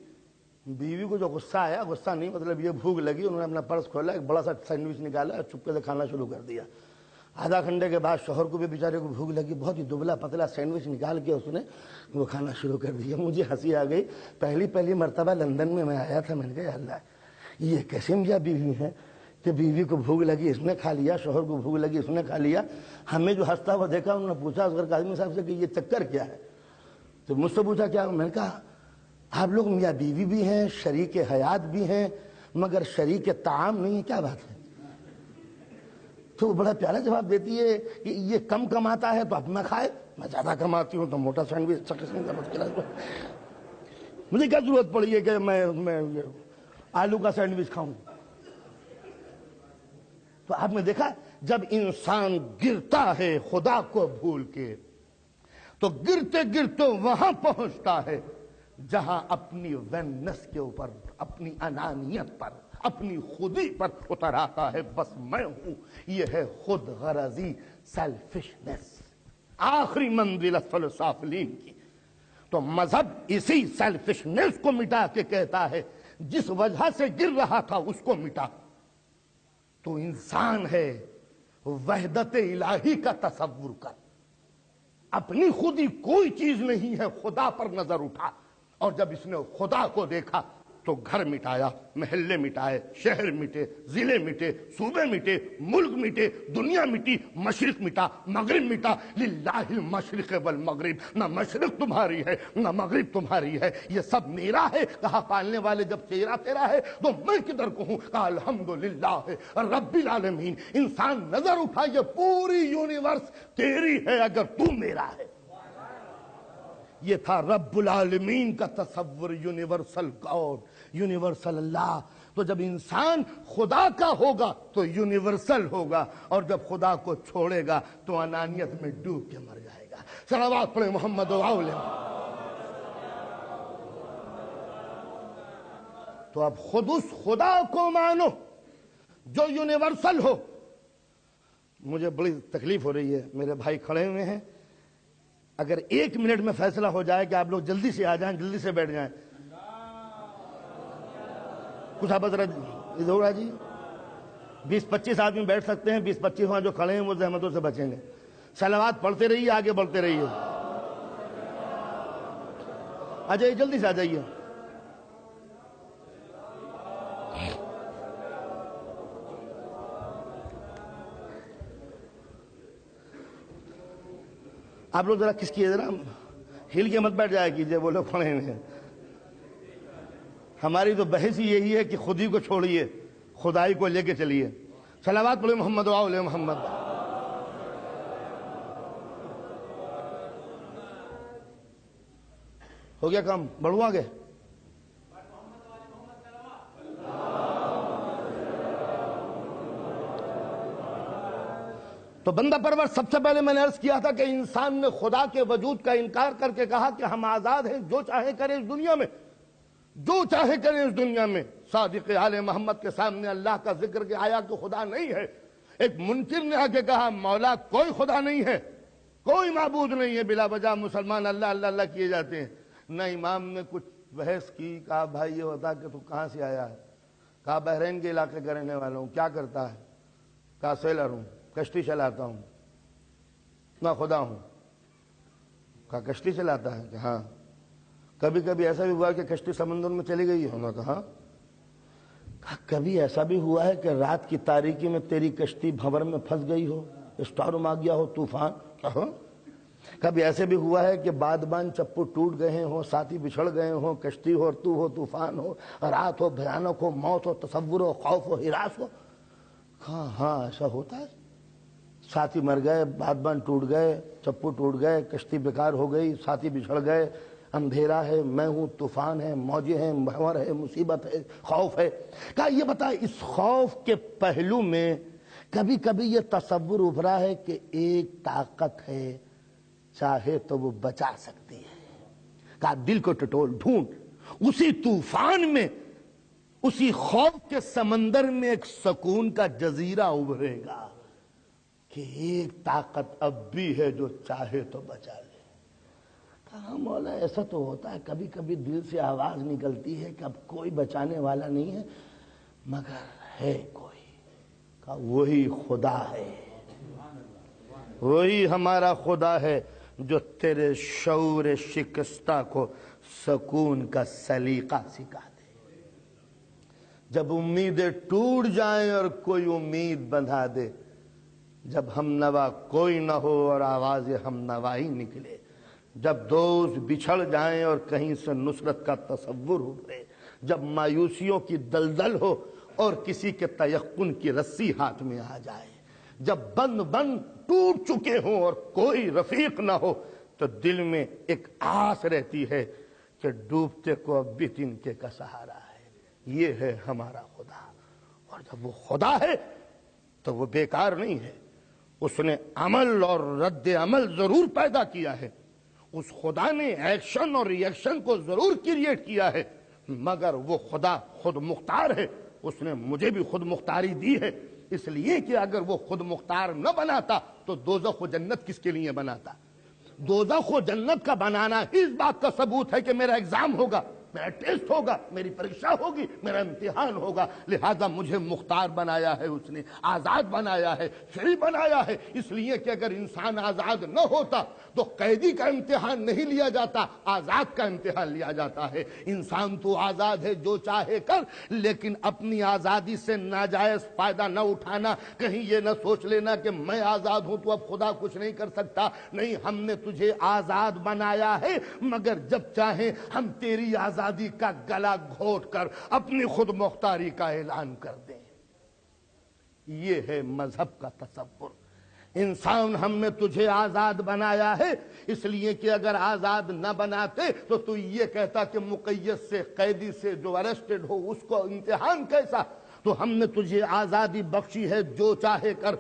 بیوی کو جو غصہ آیا، غصہ نہیں مطلب یہ بھوک لگی، انہوں نے اپنا پرس کھولا، ایک بڑا سا سینڈوچ نکالا اور چپکے سے کھانا شروع کر دیا۔ آدھا گھنٹے کے بعد شوہر کو بھی بیچارے کو بھوک لگی، بہت ہی دبلا پتلا سینڈوچ نکال کے اس نے وہ کھانا شروع کر دیا۔ مجھے ہنسی آ گئی۔ پہلی مرتبہ لندن میں آیا تھا، میں نے کہا یا اللہ یہ کیسے میاں بیوی ہیں کہ بیوی کو بھوک لگی اس نے کھا لیا، شوہر کو بھوک لگی اس نے کھا لیا۔ ہمیں جو ہنستا ہوا دیکھا، انہوں نے پوچھا اصغر کاظمی صاحب سے کہ یہ چکر کیا ہے؟ تو مجھ سے پوچھا کیا؟ میں نے کہا آپ لوگ میاں بیوی بھی ہیں، شریک حیات بھی ہیں، مگر شریک طعام نہیں ہے، کیا بات ہے؟ تو وہ بڑا پیارا جواب دیتی ہے کہ یہ کم کماتا ہے تو اپنا کھائے، میں زیادہ کماتی ہوں تو موٹا سینڈوچ مجھے کیا ضرورت پڑی ہے کہ میں آلو کا سینڈوچ کھاؤں؟ تو آپ نے دیکھا جب انسان گرتا ہے خدا کو بھول کے تو گرتے گرتے وہاں پہنچتا ہے جہاں اپنی وینس کے اوپر، اپنی انانیت پر، اپنی خودی پر اتر آتا ہے۔ بس میں ہوں، یہ ہے خود غرضی، سیلفشنس، آخری منزل اسفل سافلین کی۔ تو مذہب اسی سیلفشنس کو مٹا کے کہتا ہے جس وجہ سے گر رہا تھا اس کو مٹا۔ تو انسان ہے، وحدت الہی کا تصور کر، اپنی خودی کوئی چیز نہیں ہے، خدا پر نظر اٹھا، اور جب اس نے خدا کو دیکھا تو گھر مٹایا، محلے مٹائے، شہر مٹے، ضلع مٹے، صوبے مٹے، ملک مٹے، دنیا مٹی، مشرق مٹا، مغرب مٹا۔ للہ المشرق والمغرب، نہ مشرق تمہاری ہے نہ مغرب تمہاری ہے، یہ سب میرا ہے۔ کہا پالنے والے جب چہرہ تیرا ہے تو میں کدھر کو ہوں؟ کہا الحمدللہ رب العالمین۔ انسان نظر اٹھا، یہ پوری یونیورس تیری ہے اگر تو میرا ہے۔ یہ تھا رب العالمین کا تصور، یونیورسل گاڈ، یونیورسل اللہ۔ تو جب انسان خدا کا ہوگا تو یونیورسل ہوگا، اور جب خدا کو چھوڑے گا تو انانیت میں ڈوب کے مر جائے گا۔ صلوات پڑھیں محمد علیہ۔ تو اب خود اس خدا کو مانو جو یونیورسل ہو۔ مجھے بڑی تکلیف ہو رہی ہے، میرے بھائی کھڑے ہوئے ہیں، اگر 1 منٹ میں فیصلہ ہو جائے کہ آپ لوگ جلدی سے آ جائیں، جلدی سے بیٹھ جائیں۔ کچھ آپ ذرا ادھر آ جی، 20-25 آدمی بیٹھ سکتے ہیں، 20-25 وہاں جو کھڑے ہیں وہ زحمتوں سے بچیں گے۔ صلوات پڑھتے رہیے، آگے بڑھتے رہیے۔ آ جائیے، جلدی سے آ جائیے۔ آپ لوگ ذرا کس کی ذرا ہل کے مت بیٹھ جایا کیجیے، وہ لوگ کھڑے ہوئے ہیں۔ ہماری تو بحث ہی یہی ہے کہ خود ہی کو چھوڑیے، خدائی کو لے کے چلیے۔ صلوات پڑھیں محمد و آل محمد۔ ہو گیا کام، بڑھو آگے۔ تو بندہ پرور، سب سے پہلے میں نے عرض کیا تھا کہ انسان نے خدا کے وجود کا انکار کر کے کہا کہ ہم آزاد ہیں، جو چاہے کریں اس دنیا میں، جو چاہے کریں اس دنیا میں۔ صادق آل محمد کے سامنے اللہ کا ذکر کہ آیا کہ خدا نہیں ہے، ایک منکر نے آ کے کہا مولا کوئی خدا نہیں ہے، کوئی معبود نہیں ہے، بلا وجہ مسلمان اللہ اللہ اللہ کیے جاتے ہیں۔ نہ امام نے کچھ بحث کی، کہا بھائی یہ بتا کہ تو کہاں سے آیا ہے؟ کہا بحرین کے علاقے کا رہنے والا ہوں۔ کیا کرتا ہے؟ کہا سیلر ہوں، کشتی چلاتا ہوں۔ نہ خدا ہوں۔ کہا کشتی چلاتا ہے؟ کہ ہاں۔ کبھی کبھی ایسا بھی ہوا کہ کشتی سمندر میں چلی گئی ہے؟ کہا کبھی ایسا بھی ہوا ہے کہ رات کی تاریکی میں تیری کشتی بھنور میں پھنس گئی ہو، اسٹارم آ گیا ہو، طوفان؟ کہا کبھی ایسے بھی ہوا ہے کہ بادبان چپو ٹوٹ گئے ہوں، ساتھی بچھڑ گئے ہوں، کشتی ہو اور تو ہو، طوفان ہو، رات ہو، بھیانک ہو، موت ہو، تصور ہو، خوف ہو، ہراس ہو؟ کہا ہاں ایسا ہوتا ہے، ساتھی مر گئے، بادبان ٹوٹ گئے، چپو ٹوٹ گئے، کشتی بیکار ہو گئی، ساتھی بچھڑ گئے، اندھیرا ہے، میں ہوں، طوفان ہے، موجیں ہیں، بھنور ہے، مصیبت ہے، خوف ہے۔ کہا یہ بتا اس خوف کے پہلو میں کبھی کبھی یہ تصور ابھرا ہے کہ ایک طاقت ہے چاہے تو وہ بچا سکتی ہے؟ کہا دل کو ٹٹول ڈھونڈ، اسی طوفان میں، اسی خوف کے سمندر میں ایک سکون کا جزیرہ ابھرے گا کہ ایک طاقت اب بھی ہے جو چاہے تو بچا لے۔ کہا مولا ایسا تو ہوتا ہے، کبھی کبھی دل سے آواز نکلتی ہے کہ اب کوئی بچانے والا نہیں ہے، مگر ہے کوئی۔ کہا وہی خدا ہے، وہی ہمارا خدا ہے جو تیرے شعور شکستہ کو سکون کا سلیقہ سکھا دے۔ جب امیدیں ٹوٹ جائیں اور کوئی امید بندھا دے، جب ہم نوا کوئی نہ ہو اور آواز ہم نوائی نکلے، جب دوست بچھڑ جائیں اور کہیں سے نصرت کا تصور ابھرے، جب مایوسیوں کی دلدل ہو اور کسی کے تیقن کی رسی ہاتھ میں آ جائے، جب بند ٹوٹ چکے ہوں اور کوئی رفیق نہ ہو، تو دل میں ایک آس رہتی ہے کہ ڈوبتے کو اب بھی تنکے کا سہارا ہے۔ یہ ہے ہمارا خدا، اور جب وہ خدا ہے تو وہ بیکار نہیں ہے، اس نے عمل اور رد عمل ضرور پیدا کیا ہے، اس خدا نے ایکشن اور ری ایکشن کو ضرور کریٹ کیا ہے، مگر وہ خدا خود مختار ہے، اس نے مجھے بھی خود مختاری دی ہے، اس لیے کہ اگر وہ خود مختار نہ بناتا تو دوزخ و جنت کس کے لیے بناتا؟ دوزخ و جنت کا بنانا ہی اس بات کا ثبوت ہے کہ میرا ایگزام ہوگا، میرا ٹیسٹ ہوگا، میری پریکشا ہوگی، میرا امتحان ہوگا، لہذا مجھے مختار بنایا ہے، اس نے آزاد بنایا ہے، فری بنایا ہے، اس لیے کہ اگر انسان آزاد نہ ہوتا تو قیدی کا امتحان نہیں لیا جاتا، آزاد کا امتحان لیا جاتا ہے۔ انسان تو آزاد ہے، جو چاہے کر، لیکن اپنی آزادی سے ناجائز فائدہ نہ اٹھانا، کہیں یہ نہ سوچ لینا کہ میں آزاد ہوں تو اب خدا کچھ نہیں کر سکتا۔ نہیں، ہم نے تجھے آزاد بنایا ہے، مگر جب چاہیں ہم تیری آزادی کا گلا گھونٹ کر اپنی خود مختاری کا اعلان کر دیں۔ یہ ہے مذہب کا تصور۔ انسان ہم نے تجھے آزاد بنایا ہے، اس لیے کہ اگر آزاد نہ بناتے تو یہ کہتا کہ مقید سے، قیدی سے جو اریسٹڈ ہو اس کو امتحان کیسا؟ تو ہم نے تجھے آزادی بخشی ہے، جو چاہے کر،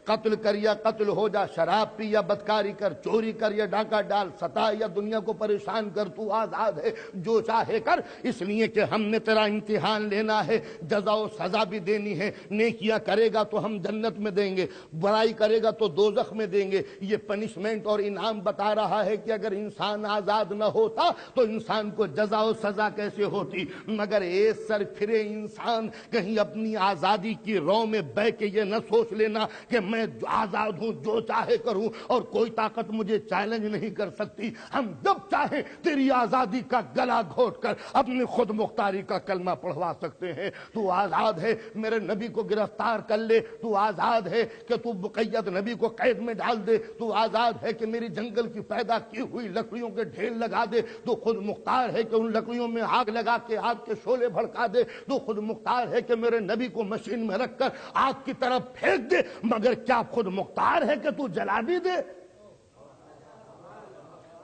قتل کر یا قتل ہو جا، شراب پی یا بدکاری کر، چوری کر یا ڈاکہ ڈال، ستا یا دنیا کو پریشان کر، تو آزاد ہے، جو چاہے کر، اس لیے کہ ہم نے تیرا امتحان لینا ہے، جزا و سزا بھی دینی ہے، نیکیاں کرے گا تو ہم جنت میں دیں گے، برائی کرے گا تو دوزخ میں دیں گے۔ یہ پنشمنٹ اور انعام بتا رہا ہے کہ اگر انسان آزاد نہ ہوتا تو انسان کو جزا و سزا کیسے ہوتی، مگر اے سر پھرے انسان کہیں اپنی آزادی کی رو میں بہ کے یہ نہ سوچ لینا کہ میں میں آزاد ہوں، جو چاہے کروں اور کوئی طاقت مجھے چیلنج نہیں کر سکتی. ہم جب چاہیں تیری آزادی کا گلا گھونٹ کر اپنی خود مختاری کا کلمہ پڑھوا سکتے ہیں. تو آزاد ہے میرے نبی کو گرفتار کر لے، تو آزاد ہے کہ تو مقید نبی کو قید میں ڈال دے، تو آزاد ہے کہ میری جنگل کی پیدا کی ہوئی لکڑیوں کے ڈھیر لگا دے، تو خود مختار ہے کہ ان لکڑیوں میں آگ لگا کے آگ کے شعلے بھڑکا دے، تو خود مختار ہے کہ میرے نبی کو مشین میں رکھ کر آگ کی طرف پھینک دے، مگر کیا خود مختار ہے کہ تو جلا بھی دے؟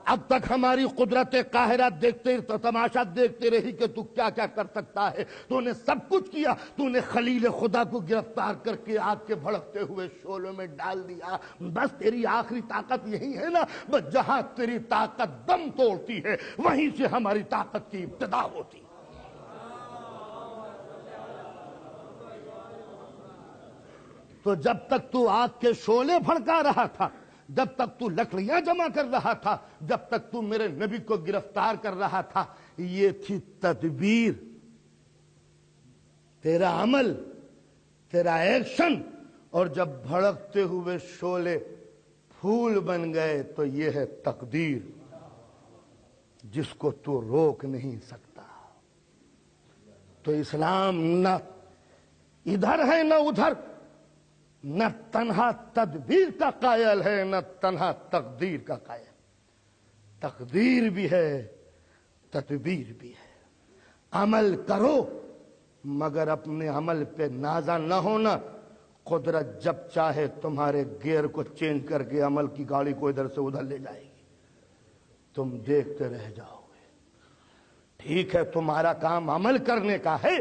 اب تک ہماری قدرت قاہرہ دیکھتے تماشا دیکھتے رہی کہ تو کیا کیا کر سکتا ہے. تو نے سب کچھ کیا، تو نے خلیل خدا کو گرفتار کر کے آگ کے بھڑکتے ہوئے شعلوں میں ڈال دیا. بس تیری آخری طاقت یہی ہے نا. بس جہاں تیری طاقت دم توڑتی ہے وہیں سے ہماری طاقت کی ابتدا ہوتی ہے. تو جب تک تو آگ کے شعلے بھڑکا رہا تھا، جب تک تو لکڑیاں جمع کر رہا تھا، جب تک تو میرے نبی کو گرفتار کر رہا تھا، یہ تھی تدبیر. تیرا عمل، تیرا ایکشن. اور جب بھڑکتے ہوئے شعلے پھول بن گئے تو یہ ہے تقدیر جس کو تو روک نہیں سکتا. تو اسلام نہ ادھر ہے نہ ادھر، نہ تنہا تدبیر کا قائل ہے نہ تنہا تقدیر کا قائل. تقدیر بھی ہے، تدبیر بھی ہے. عمل کرو مگر اپنے عمل پہ نازا نہ ہونا. قدرت جب چاہے تمہارے گیئر کو چینج کر کے عمل کی گاڑی کو ادھر سے ادھر لے جائے گی، تم دیکھتے رہ جاؤ گے. ٹھیک ہے تمہارا کام عمل کرنے کا ہے،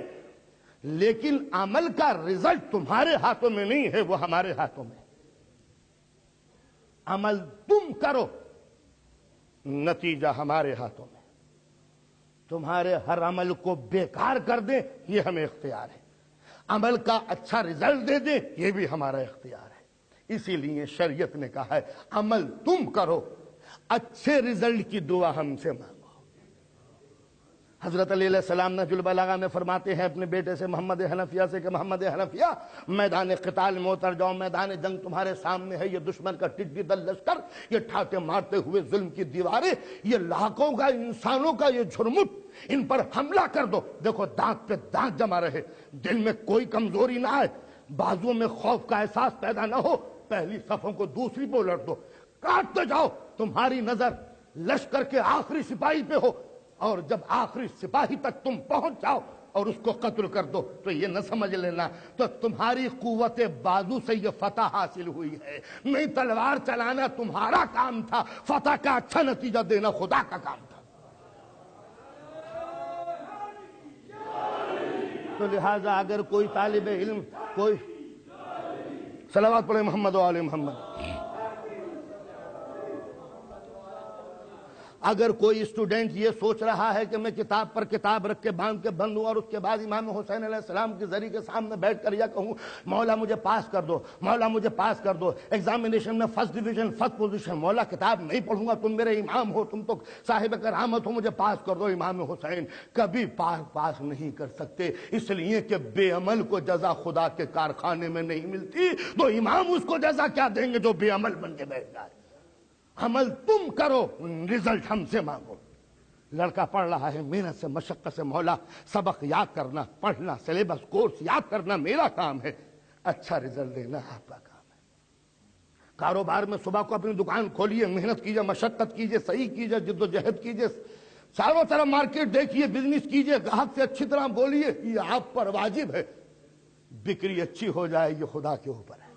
لیکن عمل کا رزلٹ تمہارے ہاتھوں میں نہیں ہے، وہ ہمارے ہاتھوں میں. عمل تم کرو، نتیجہ ہمارے ہاتھوں میں. تمہارے ہر عمل کو بیکار کر دیں یہ ہمیں اختیار ہے، عمل کا اچھا رزلٹ دے دیں یہ بھی ہمارا اختیار ہے. اسی لیے شریعت نے کہا ہے عمل تم کرو، اچھے رزلٹ کی دعا ہم سے مانگو. حضرت علی علیہ السلام نہج البلاغہ میں فرماتے ہیں اپنے بیٹے سے محمد حنفیہ سے کہ محمد حنفیہ میدان قتال میں اتر جاؤ، میدان جنگ تمہارے سامنے ہے. یہ دشمن کا ٹڈی دل لشکر، یہ ٹھاٹے مارتے ہوئے ظلم کی دیواریں، یہ لاکھوں کا انسانوں کا یہ جھرمٹ، ان پر حملہ کر دو. دیکھو دانت پہ دانت جمع رہے، دل میں کوئی کمزوری نہ آئے، بازوؤں میں خوف کا احساس پیدا نہ ہو. پہلی صفوں کو دوسری پہ الٹ دو، کاٹتے جاؤ. تمہاری نظر لشکر کے آخری سپاہی پہ ہو، اور جب آخری سپاہی تک تم پہنچ جاؤ اور اس کو قتل کر دو تو یہ نہ سمجھ لینا تو تمہاری قوت بازو سے یہ فتح حاصل ہوئی ہے. نہیں تلوار چلانا تمہارا کام تھا، فتح کا اچھا نتیجہ دینا خدا کا کام تھا. تو لہذا اگر کوئی طالب علم، کوئی صلوات پڑھے محمد و آل محمد، اگر کوئی اسٹوڈنٹ یہ سوچ رہا ہے کہ میں کتاب پر کتاب رکھ کے باندھ کے بند ہوں اور اس کے بعد امام حسین علیہ السلام کی زری کے سامنے بیٹھ کر یہ کہوں مولا مجھے پاس کر دو، مولا مجھے پاس کر دو، ایگزامینیشن میں فرسٹ ڈویژن فرسٹ پوزیشن، مولا کتاب نہیں پڑھوں گا، تم میرے امام ہو، تم تو صاحب کرامت ہو، مجھے پاس کر دو. امام حسین کبھی پاس نہیں کر سکتے، اس لیے کہ بے عمل کو جزا خدا کے کارخانے میں نہیں ملتی. تو امام اس کو جزا کیا دیں گے جو بے عمل بن کے بیٹھ جائے. عمل تم کرو، رزلٹ ہم سے مانگو. لڑکا پڑھ رہا ہے محنت سے مشقت سے، مولا سبق یاد کرنا، پڑھنا، سلیبس کورس یاد کرنا میرا کام ہے، اچھا رزلٹ دینا آپ کا کام ہے. کاروبار میں صبح کو اپنی دکان کھولیے، محنت کیجئے، مشقت کیجئے، صحیح کیجئے، جد و جہد کیجئے، چاروں طرف مارکیٹ دیکھیے، بزنس کیجئے، گاہک سے اچھی طرح بولیے، یہ آپ پر واجب ہے. بکری اچھی ہو جائے یہ خدا کے اوپر ہے.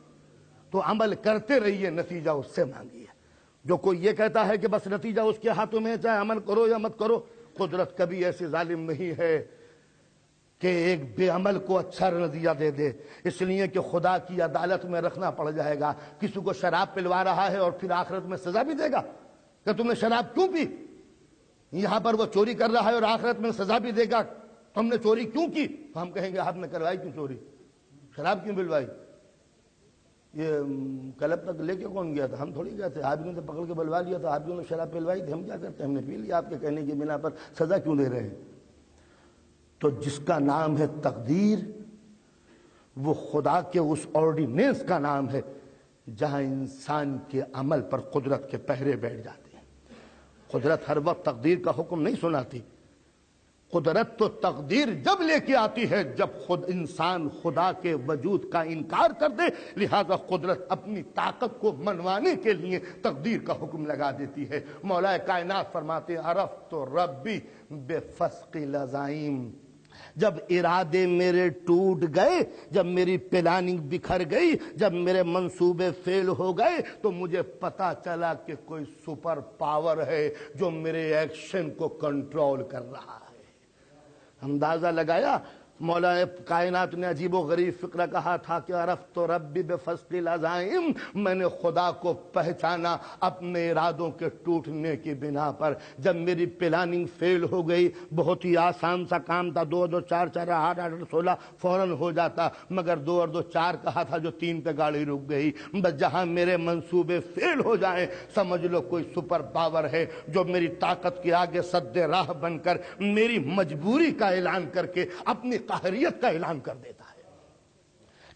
تو عمل کرتے رہیے، نتیجہ اس سے مانگیے. جو کوئی یہ کہتا ہے کہ بس نتیجہ اس کے ہاتھوں میں ہے، چاہے عمل کرو یا مت کرو، قدرت کبھی ایسی ظالم نہیں ہے کہ ایک بے عمل کو اچھا نتیجہ دے دے. اس لیے کہ خدا کی عدالت میں رکھنا پڑ جائے گا. کسی کو شراب پلوا رہا ہے اور پھر آخرت میں سزا بھی دے گا کہ تم نے شراب کیوں پی. یہاں پر وہ چوری کر رہا ہے اور آخرت میں سزا بھی دے گا تم نے چوری کیوں کی. تو ہم کہیں گے آپ نے کروائی کیوں چوری، شراب کیوں پلوائی. یہ کلب تک لے کے کون گیا تھا؟ ہم تھوڑی گئے تھے، آدمیوں نے پکڑ کے بلوا لیا تھا، آدمیوں نے شراب پلوائی تھی، ہم کیا کرتے ہیں، ہم نے پی لیا. آپ کے کہنے کی بنا پر سزا کیوں دے رہے ہیں؟ تو جس کا نام ہے تقدیر، وہ خدا کے اس آرڈیننس کا نام ہے جہاں انسان کے عمل پر قدرت کے پہرے بیٹھ جاتے ہیں۔ قدرت ہر وقت تقدیر کا حکم نہیں سناتی، قدرت تو تقدیر جب لے کے آتی ہے جب خود انسان خدا کے وجود کا انکار کر دے، لہذا قدرت اپنی طاقت کو منوانے کے لیے تقدیر کا حکم لگا دیتی ہے۔ مولا کائنات فرماتے ہیں عرفت ربی بفسق العزائم، جب ارادے میرے ٹوٹ گئے، جب میری پلاننگ بکھر گئی، جب میرے منصوبے فیل ہو گئے، تو مجھے پتا چلا کہ کوئی سپر پاور ہے جو میرے ایکشن کو کنٹرول کر رہا ہے۔ اندازہ لگایا؟ مولا کائنات نے عجیب و غریب فقرہ کہا تھا کہ عرفت ربی بفسق العزائم، میں نے خدا کو پہچانا اپنے ارادوں کے ٹوٹنے کی بنا پر۔ جب میری پلاننگ فیل ہو گئی، بہت ہی آسان سا کام تھا، 2 اور 2 4 4 8 8 16 فوراً ہو جاتا، مگر 2 اور 2 4 کہا تھا جو 3 پہ گاڑی رک گئی۔ بس جہاں میرے منصوبے فیل ہو جائیں، سمجھ لو کوئی سپر پاور ہے جو میری طاقت کے آگے سد راہ بن کر میری مجبوری کا اعلان کر کے اپنی قہریت کا اعلان کر دیتا ہے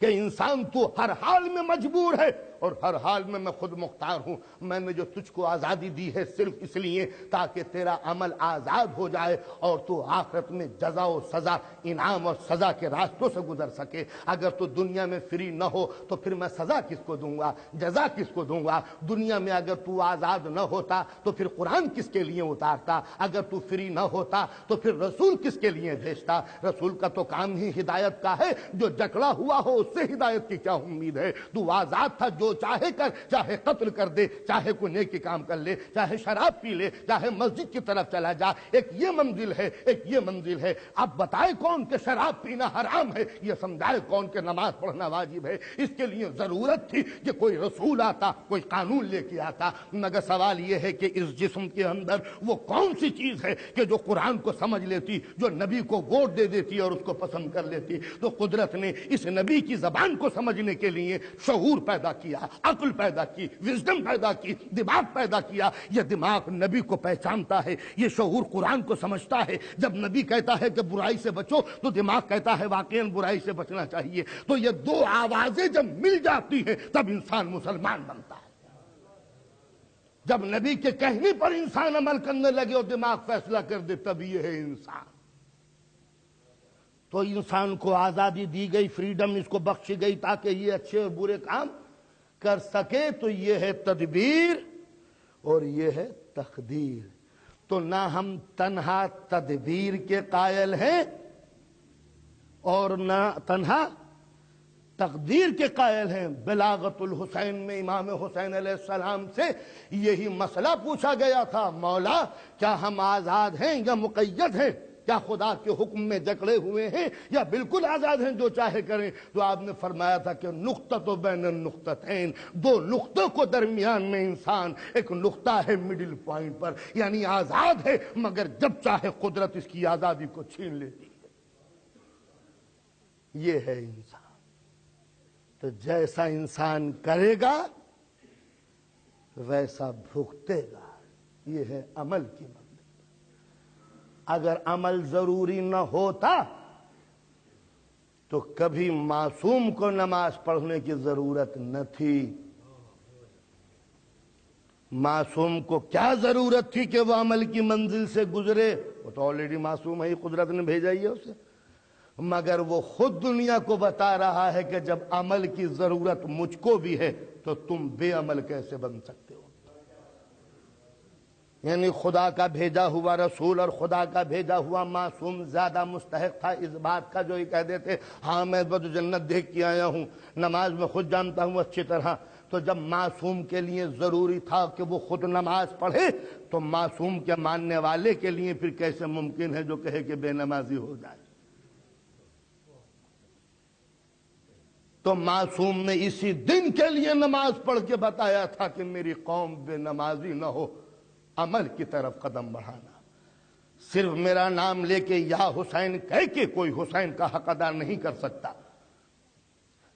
کہ انسان تو ہر حال میں مجبور ہے اور ہر حال میں میں خود مختار ہوں۔ میں نے جو تجھ کو آزادی دی ہے صرف اس لیے تاکہ تیرا عمل آزاد ہو جائے اور تو آخرت میں جزا و سزا، انعام اور سزا کے راستوں سے گزر سکے۔ اگر تو دنیا میں فری نہ ہو تو پھر میں سزا کس کو دوں گا، جزا کس کو دوں گا؟ دنیا میں اگر تو آزاد نہ ہوتا تو پھر قرآن کس کے لیے اتارتا؟ اگر تو فری نہ ہوتا تو پھر رسول کس کے لیے بھیجتا؟ رسول کا تو کام ہی ہدایت کا ہے، جو جکڑا ہوا ہو اس سے ہدایت کی کیا امید ہے؟ تو آزاد تھا، جو چاہے کر، چاہے قتل کر دے، چاہے کوئی نیکی کام کر لے، چاہے شراب پی لے، چاہے مسجد کی طرف چلا جا۔ ایک یہ منزل ہے، ایک یہ منزل ہے۔ اب بتائے کون کہ شراب پینا حرام ہے؟ یہ سمجھائے کون کہ نماز پڑھنا واجب ہے؟ اس کے لیے ضرورت تھی کہ کوئی رسول آتا، کوئی قانون لے کے آتا۔ مگر سوال یہ ہے کہ اس جسم کے اندر وہ کون سی چیز ہے کہ جو قرآن کو سمجھ لیتی، جو نبی کو ووٹ دے دیتی اور اس کو پسند کر لیتی؟ تو قدرت نے اس نبی کی زبان کو سمجھنے کے لیے شعور پیدا کیا، عقل پیدا کی، وزڈم پیدا کی، دماغ پیدا کیا۔ یہ دماغ نبی کو پہچانتا ہے، یہ شعور قرآن کو سمجھتا ہے۔ جب نبی کہتا ہے کہ برائی سے بچو تو دماغ کہتا ہے واقعاً برائی سے بچنا چاہیے۔ تو یہ 2 آوازیں جب مل جاتی ہیں تب انسان مسلمان بنتا ہے۔ جب نبی کے کہنے پر انسان عمل کرنے لگے اور دماغ فیصلہ کر دے تب یہ ہے انسان۔ تو انسان کو آزادی دی گئی، فریڈم اس کو بخشی گئی تاکہ یہ اچھے اور برے کام کر سکے۔ تو یہ ہے تدبیر اور یہ ہے تقدیر۔ تو نہ ہم تنہا تدبیر کے قائل ہیں اور نہ تنہا تقدیر کے قائل ہیں۔ بلاغت الحسین میں امام حسین علیہ السلام سے یہی مسئلہ پوچھا گیا تھا، مولا کیا ہم آزاد ہیں یا مقید ہیں؟ کیا خدا کے حکم میں جکڑے ہوئے ہیں یا بالکل آزاد ہیں، جو چاہے کریں؟ تو آپ نے فرمایا تھا کہ نقطۃ بین النقطتین، 2 نقطوں کو درمیان میں انسان ایک نقطہ ہے مڈل پوائنٹ پر، یعنی آزاد ہے مگر جب چاہے قدرت اس کی آزادی کو چھین لیتی ہے۔ یہ ہے انسان۔ تو جیسا انسان کرے گا ویسا بھگتے گا۔ یہ ہے عمل کی منزل۔ اگر عمل ضروری نہ ہوتا تو کبھی معصوم کو نماز پڑھنے کی ضرورت نہ تھی۔ معصوم کو کیا ضرورت تھی کہ وہ عمل کی منزل سے گزرے؟ وہ تو آلریڈی معصوم ہے، قدرت نے بھیجا ہی ہے اسے۔ مگر وہ خود دنیا کو بتا رہا ہے کہ جب عمل کی ضرورت مجھ کو بھی ہے تو تم بے عمل کیسے بن سکتے ہو؟ یعنی خدا کا بھیجا ہوا رسول اور خدا کا بھیجا ہوا معصوم زیادہ مستحق تھا اس بات کا جو یہ کہہ دیتے ہاں میں بس جنت دیکھ کے آیا ہوں، نماز میں خود جانتا ہوں اچھی طرح۔ تو جب معصوم کے لیے ضروری تھا کہ وہ خود نماز پڑھے تو معصوم کے ماننے والے کے لیے پھر کیسے ممکن ہے جو کہے کہ بے نمازی ہو جائے؟ تو معصوم نے اسی دن کے لیے نماز پڑھ کے بتایا تھا کہ میری قوم بے نمازی نہ ہو، عمل کی طرف قدم بڑھانا۔ صرف میرا نام لے کے یا حسین کہہ کے کوئی حسین کا حق ادا نہیں کر سکتا،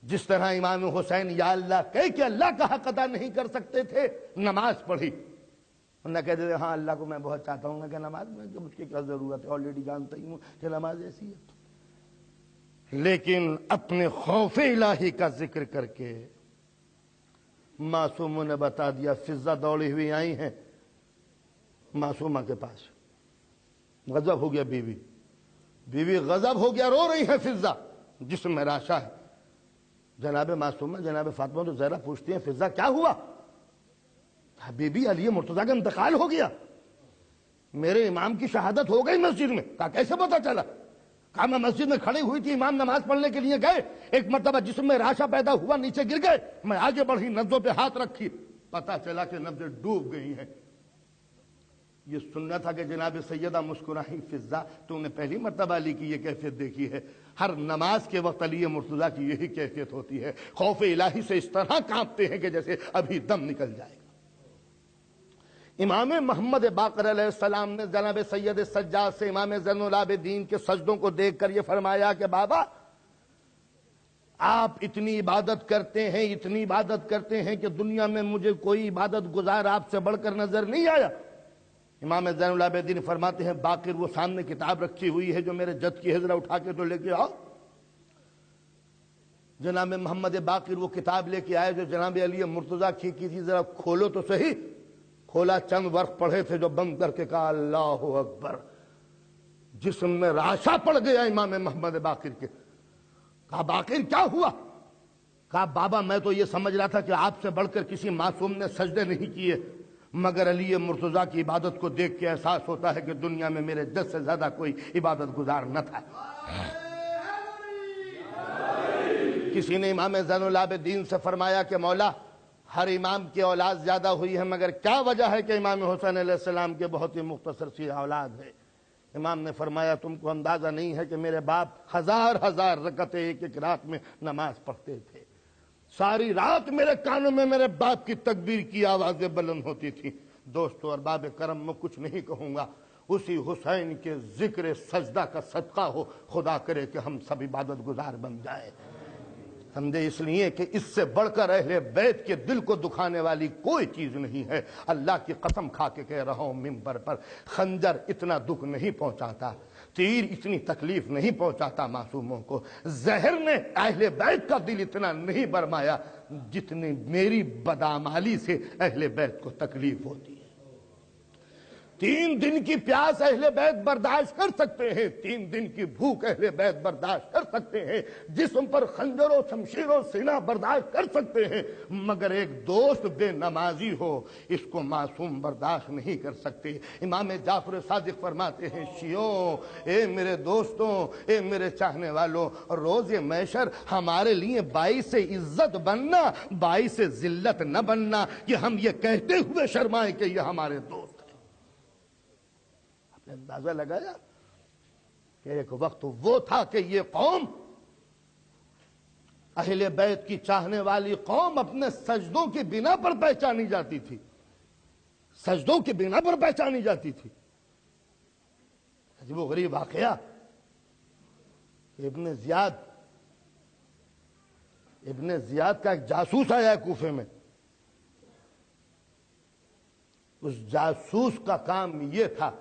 جس طرح امام حسین یا اللہ کہہ کے اللہ کا حق ادا نہیں کر سکتے تھے۔ نماز پڑھی، نہ کہتے تھے ہاں اللہ کو میں بہت چاہتا ہوں، نہ کہ نماز میں مجھ کی کیا ضرورت ہے، آلریڈی جانتا ہی ہوں کہ نماز ایسی ہے۔ لیکن اپنے خوف الہی کا ذکر کر کے معصوموں نے بتا دیا، فضہ دوڑی ہوئی آئی ہیں معصومہ کے پاس، غضب ہو گیا بیوی غضب ہو گیا، رو رہی ہے فضہ، جسم میں راشا ہے۔ جناب معصومہ، جناب فاطمہ تو زہرا پوچھتی ہیں فضہ کیا ہوا؟ بی بی علی مرتضیٰ کا انتقال ہو گیا، میرے امام کی شہادت ہو گئی مسجد میں۔ کہا کیسے پتا چلا؟ کہا میں مسجد میں کھڑی ہوئی تھی، امام نماز پڑھنے کے لیے گئے، ایک مرتبہ جسم میں راشا پیدا ہوا، نیچے گر گئے، میں آگے بڑھی، نبضوں پہ ہاتھ رکھی، پتا چلا کہ نبضیں ڈوب گئی ہیں۔ یہ سننا تھا کہ جناب سیدہ مسکرائی، فضہ تو نے پہلی مرتبہ علی کی یہ کیفیت دیکھی ہے؟ ہر نماز کے وقت علی مرتضیٰ کی یہی کیفیت ہوتی ہے، خوف الہی سے اس طرح کانپتے ہیں کہ جیسے ابھی دم نکل جائے گا۔ امام محمد باقر علیہ السلام نے جناب سید سجاد سے امام زین العابدین کے سجدوں کو دیکھ کر یہ فرمایا کہ بابا آپ اتنی عبادت کرتے ہیں، اتنی عبادت کرتے ہیں کہ دنیا میں مجھے کوئی عبادت گزار آپ سے بڑھ کر نظر نہیں آیا۔ امام زین العابدین فرماتے ہیں باقر وہ سامنے کتاب رکھی ہوئی ہے جو میرے جد کی ہے، ذرا اٹھا کے تو لے کے آؤ۔ جناب محمد باقر وہ کتاب لے کے آئے جو جناب علی مرتضیٰ کی تھی، ذرا کھولو تو صحیح۔ کھولا، چند ورق پڑھے تھے جو بند کر کے کہا اللہ اکبر، جسم میں راشا پڑ گیا امام محمد باقر کے۔ کہا باقر کیا ہوا؟ کہا بابا میں تو یہ سمجھ رہا تھا کہ آپ سے بڑھ کر کسی معصوم نے سجدے نہیں کیے، مگر علی مرتضیٰ کی عبادت کو دیکھ کے احساس ہوتا ہے کہ دنیا میں میرے جد سے زیادہ کوئی عبادت گزار نہ تھا۔ کسی نے امام زین العابدین سے فرمایا کہ مولا ہر امام کی اولاد زیادہ ہوئی ہے، مگر کیا وجہ ہے کہ امام حسین علیہ السلام کے بہت ہی مختصر سی اولاد ہے؟ امام نے فرمایا تم کو اندازہ نہیں ہے کہ میرے باپ ہزار رکعتیں ایک ایک رات میں نماز پڑھتے تھے، ساری رات میرے کانوں میں میرے باپ کی تکبیر کی آوازیں بلند ہوتی تھی۔ دوستو اور باب کرم میں کچھ نہیں کہوں گا، اسی حسین کے ذکر سجدہ کا صدقہ ہو، خدا کرے کہ ہم سب عبادت گزار بن جائے۔ سمجھے اس لیے کہ اس سے بڑھ کر اہل بیت کے دل کو دکھانے والی کوئی چیز نہیں ہے۔ اللہ کی قسم کھا کے کہہ رہا ہوں ممبر پر، خنجر اتنا دکھ نہیں پہنچاتا، تیر اتنی تکلیف نہیں پہنچاتا معصوموں کو، زہر نے اہل بیت کا دل اتنا نہیں برمایا جتنی میری بدعمالی سے اہل بیت کو تکلیف ہوتی ہے۔ 3 دن کی پیاس اہل بیت برداشت کر سکتے ہیں، 3 دن کی بھوک اہل بیت برداشت کر سکتے ہیں، جسم پر خنجر و شمشیر و سینہ برداشت کر سکتے ہیں، مگر ایک دوست بے نمازی ہو اس کو معصوم برداشت نہیں کر سکتے۔ امام جعفر صادق فرماتے ہیں شیعوں، اے میرے دوستوں، اے میرے چاہنے والوں، روز محشر ہمارے لیے باعث عزت بننا، باعث ذلت نہ بننا کہ ہم یہ کہتے ہوئے شرمائیں کہ یہ ہمارے دوست۔ اندازہ لگایا کہ ایک وقت وہ تھا کہ یہ قوم، اہل بیت کی چاہنے والی قوم، اپنے سجدوں کی بنا پر پہچانی جاتی تھی، سجدوں کی بنا پر پہچانی جاتی تھی۔ عجیب و غریب واقعہ کہ ابن زیاد کا ایک جاسوس آیا ہے کوفے میں، اس جاسوس کا کام یہ تھا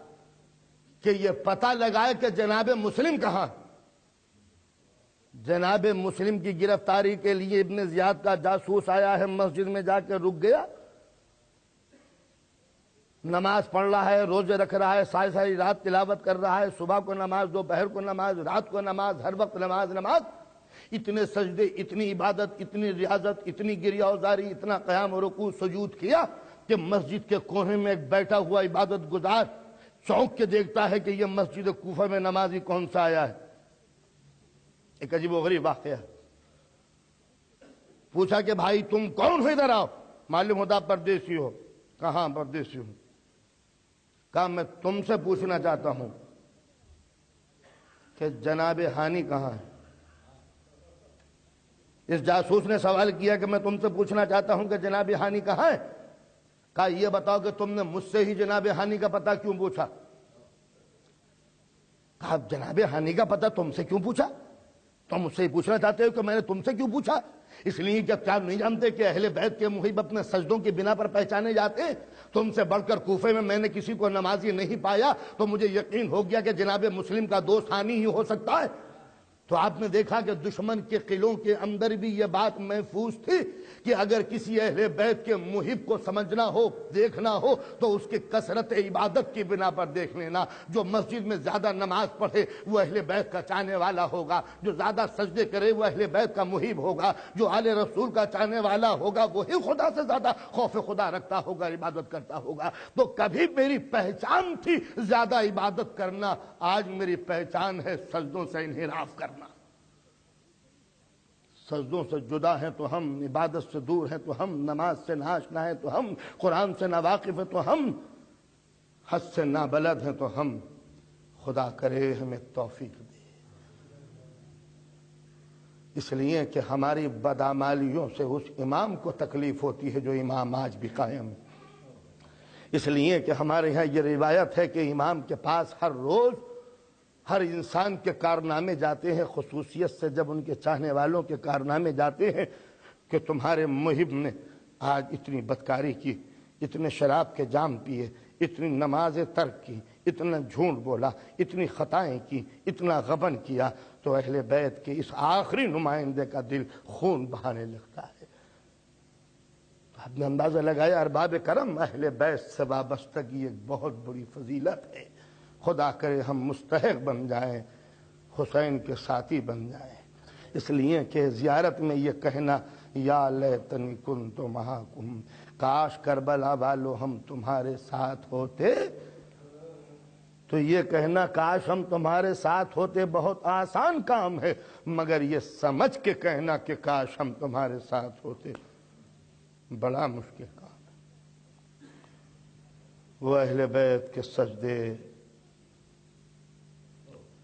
کہ یہ پتہ لگائے کہ جناب مسلم کہاں۔ جناب مسلم کی گرفتاری کے لیے ابن زیاد کا جاسوس آیا ہے، مسجد میں جا کے رک گیا، نماز پڑھ رہا ہے، روزے رکھ رہا ہے، ساری رات تلاوت کر رہا ہے، صبح کو نماز، دوپہر کو نماز، رات کو نماز، ہر وقت نماز، اتنے سجدے، اتنی عبادت، اتنی ریاضت، اتنی گریہ وزاری، اتنا قیام و رکوع سجود کیا کہ مسجد کے کونے میں ایک بیٹھا ہوا عبادت گزار چونک کے دیکھتا ہے کہ یہ مسجد کوفہ میں نمازی کون سا آیا ہے۔ ایک عجیب و غریب واقعہ، پوچھا کہ بھائی تم کون ہو، ادھر آؤ، معلوم ہوتا پردیسی ہو۔ کہاں پردیسی ہوں؟ کہا میں تم سے پوچھنا چاہتا ہوں کہ جناب ہانی کہاں ہے۔ اس جاسوس نے سوال کیا کہ میں تم سے پوچھنا چاہتا ہوں کہ جناب ہانی کہاں ہے۔ کہا یہ بتاؤ کہ تم نے مجھ سے ہی جناب ہانی کا پتہ کیوں پوچھا؟ کہا جناب ہانی کا پتہ تم سے کیوں پوچھا؟ تم مجھ سے ہی پوچھنا چاہتے ہو کہ میں نے تم سے کیوں پوچھا؟ اس لیے کہ کیا نہیں جانتے کہ اہل بیت کے محب اپنے سجدوں کی بنا پر پہچانے جاتے ہیں؟ تم سے بڑھ کر کوفے میں نے کسی کو نمازی نہیں پایا تو مجھے یقین ہو گیا کہ جناب مسلم کا دوست ہانی ہی ہو سکتا ہے۔ تو آپ نے دیکھا کہ دشمن کے قلعوں کے اندر بھی یہ بات محفوظ تھی کہ اگر کسی اہل بیت کے محب کو سمجھنا ہو، دیکھنا ہو، تو اس کی کثرت عبادت کی بنا پر دیکھ لینا۔ جو مسجد میں زیادہ نماز پڑھے وہ اہل بیت کا چاہنے والا ہوگا، جو زیادہ سجدے کرے وہ اہل بیت کا محب ہوگا، جو آل رسول کا چاہنے والا ہوگا وہی خدا سے زیادہ خوف خدا رکھتا ہوگا، عبادت کرتا ہوگا۔ تو کبھی میری پہچان تھی زیادہ عبادت کرنا، آج میری پہچان ہے سجدوں سے انحراف کرنا۔ سجدوں سے جدا ہیں تو ہم، عبادت سے دور ہیں تو ہم، نماز سے ناآشنا ہیں تو ہم، قرآن سے ناواقف ہیں تو ہم، حج سے نابلد ہیں تو ہم۔ خدا کرے ہمیں توفیق دے۔ اس لیے کہ ہماری بدعمالیوں سے اس امام کو تکلیف ہوتی ہے جو امام آج بھی قائم ہے۔ اس لیے کہ ہمارے یہاں یہ روایت ہے کہ امام کے پاس ہر روز ہر انسان کے کارنامے جاتے ہیں، خصوصیت سے جب ان کے چاہنے والوں کے کارنامے جاتے ہیں کہ تمہارے محب نے آج اتنی بدکاری کی، اتنے شراب کے جام پیے، اتنی نمازیں ترک کی، اتنا جھوٹ بولا، اتنی خطائیں کی، اتنا غبن کیا، تو اہل بیت کے اس آخری نمائندے کا دل خون بہانے لگتا ہے۔ آپ نے اندازہ لگایا ارباب کرم، اہل بیت سے وابستگی ایک بہت بڑی فضیلت ہے۔ خدا کرے ہم مستحق بن جائیں، حسین کے ساتھی بن جائیں۔ اس لیے کہ زیارت میں یہ کہنا یا لیتنی کنت معکم، کاش کربلا والو ہم تمہارے ساتھ ہوتے، تو یہ کہنا کاش ہم تمہارے ساتھ ہوتے بہت آسان کام ہے، مگر یہ سمجھ کے کہنا کہ کاش ہم تمہارے ساتھ ہوتے بڑا مشکل کام ہے۔ وہ اہل بیت کے سجدے،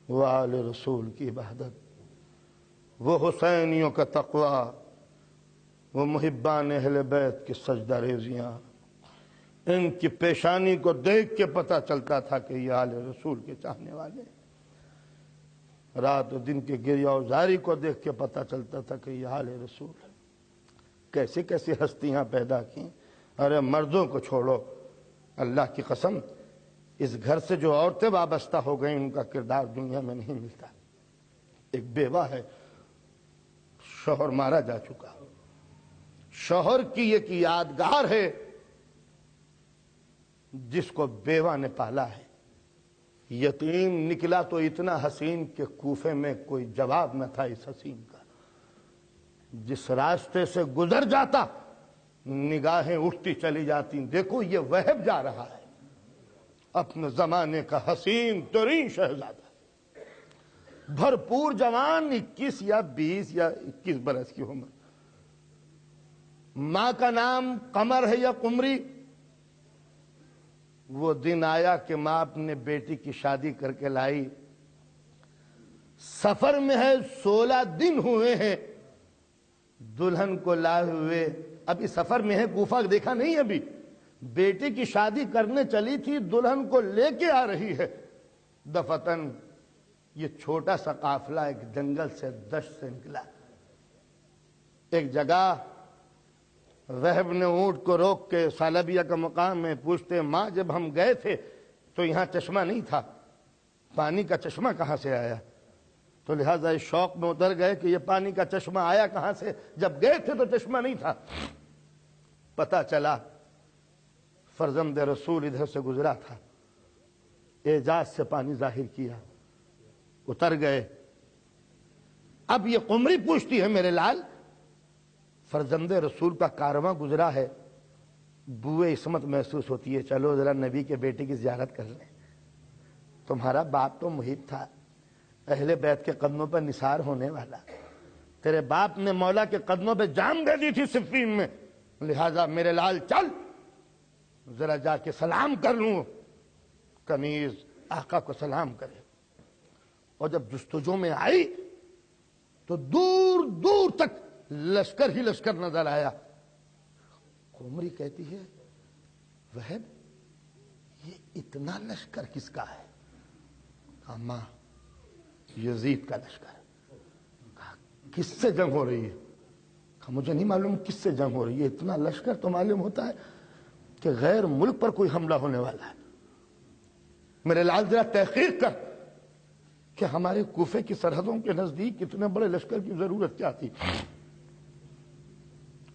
وہ آل رسول کی عبادت، وہ حسینیوں کا تقوی، وہ محبان اہل بیت کی سجدہ ریزیاں، ان کی پیشانی کو دیکھ کے پتہ چلتا تھا کہ یہ آل رسول کے چاہنے والے ہیں۔ رات و دن کے گریہ وزاری کو دیکھ کے پتہ چلتا تھا کہ یہ آل رسول ہے۔ کیسی کیسی ہستیاں پیدا کی۔ ارے مردوں کو چھوڑو، اللہ کی قسم اس گھر سے جو عورتیں وابستہ ہو گئیں ان کا کردار دنیا میں نہیں ملتا۔ ایک بیوہ ہے، شوہر مارا جا چکا، شوہر کی ایک یادگار ہے جس کو بیوہ نے پالا ہے، یتیم نکلا تو اتنا حسین کہ کوفے میں کوئی جواب نہ تھا اس حسین کا۔ جس راستے سے گزر جاتا نگاہیں اٹھتی چلی جاتی، دیکھو یہ وہب جا رہا ہے، اپنے زمانے کا حسین ترین شہزادہ، بھرپور جوان، 21 یا 20 یا 21 برس کی عمر، ماں کا نام قمر ہے یا قمری۔ وہ دن آیا کہ ماں اپنے بیٹی کی شادی کر کے لائی، سفر میں ہے، 16 دن ہوئے ہیں دلہن کو لائے ہوئے، ابھی سفر میں ہے، کوفہ دیکھا نہیں ابھی، بیٹی کی شادی کرنے چلی تھی، دلہن کو لے کے آ رہی ہے۔ دفتن یہ چھوٹا سا قافلہ ایک جنگل سے، دشت سے نکلا، ایک جگہ وہب نے اونٹ کو روک کے، سالبیہ کا مقام میں، پوچھتے ماں جب ہم گئے تھے تو یہاں چشمہ نہیں تھا، پانی کا چشمہ کہاں سے آیا؟ تو لہٰذا اس شوق میں اتر گئے کہ یہ پانی کا چشمہ آیا کہاں سے، جب گئے تھے تو چشمہ نہیں تھا۔ پتہ چلا فرزند رسول ادھر سے گزرا تھا، اعجاز سے پانی ظاہر کیا، اتر گئے۔ اب یہ قمری پوچھتی ہے میرے لال، فرزند رسول کا کارواں گزرا ہے، بوئے عصمت محسوس ہوتی ہے، چلو ذرا نبی کے بیٹے کی زیارت کر لیں۔ تمہارا باپ تو محب تھا، اہل بیت کے قدموں پر نثار ہونے والا، تیرے باپ نے مولا کے قدموں پہ جان دے دی تھی صفین میں، لہذا میرے لال چل ذرا جا کے سلام کر لوں۔ کنیز آقا کو سلام کرے، اور جب جستجو میں آئی تو دور دور تک لشکر ہی لشکر نظر آیا۔ قمری کہتی ہے وہب یہ اتنا لشکر کس کا ہے؟ کہا ماں یزید کا لشکر۔ کہا کس سے جنگ ہو رہی ہے؟ کہا مجھے نہیں معلوم کس سے جنگ ہو رہی ہے، اتنا لشکر تو معلوم ہوتا ہے کہ غیر ملک پر کوئی حملہ ہونے والا ہے۔ میرے لال ذرا تحقیق کر کہ ہمارے کوفے کی سرحدوں کے نزدیک اتنے بڑے لشکر کی ضرورت کیا تھی؟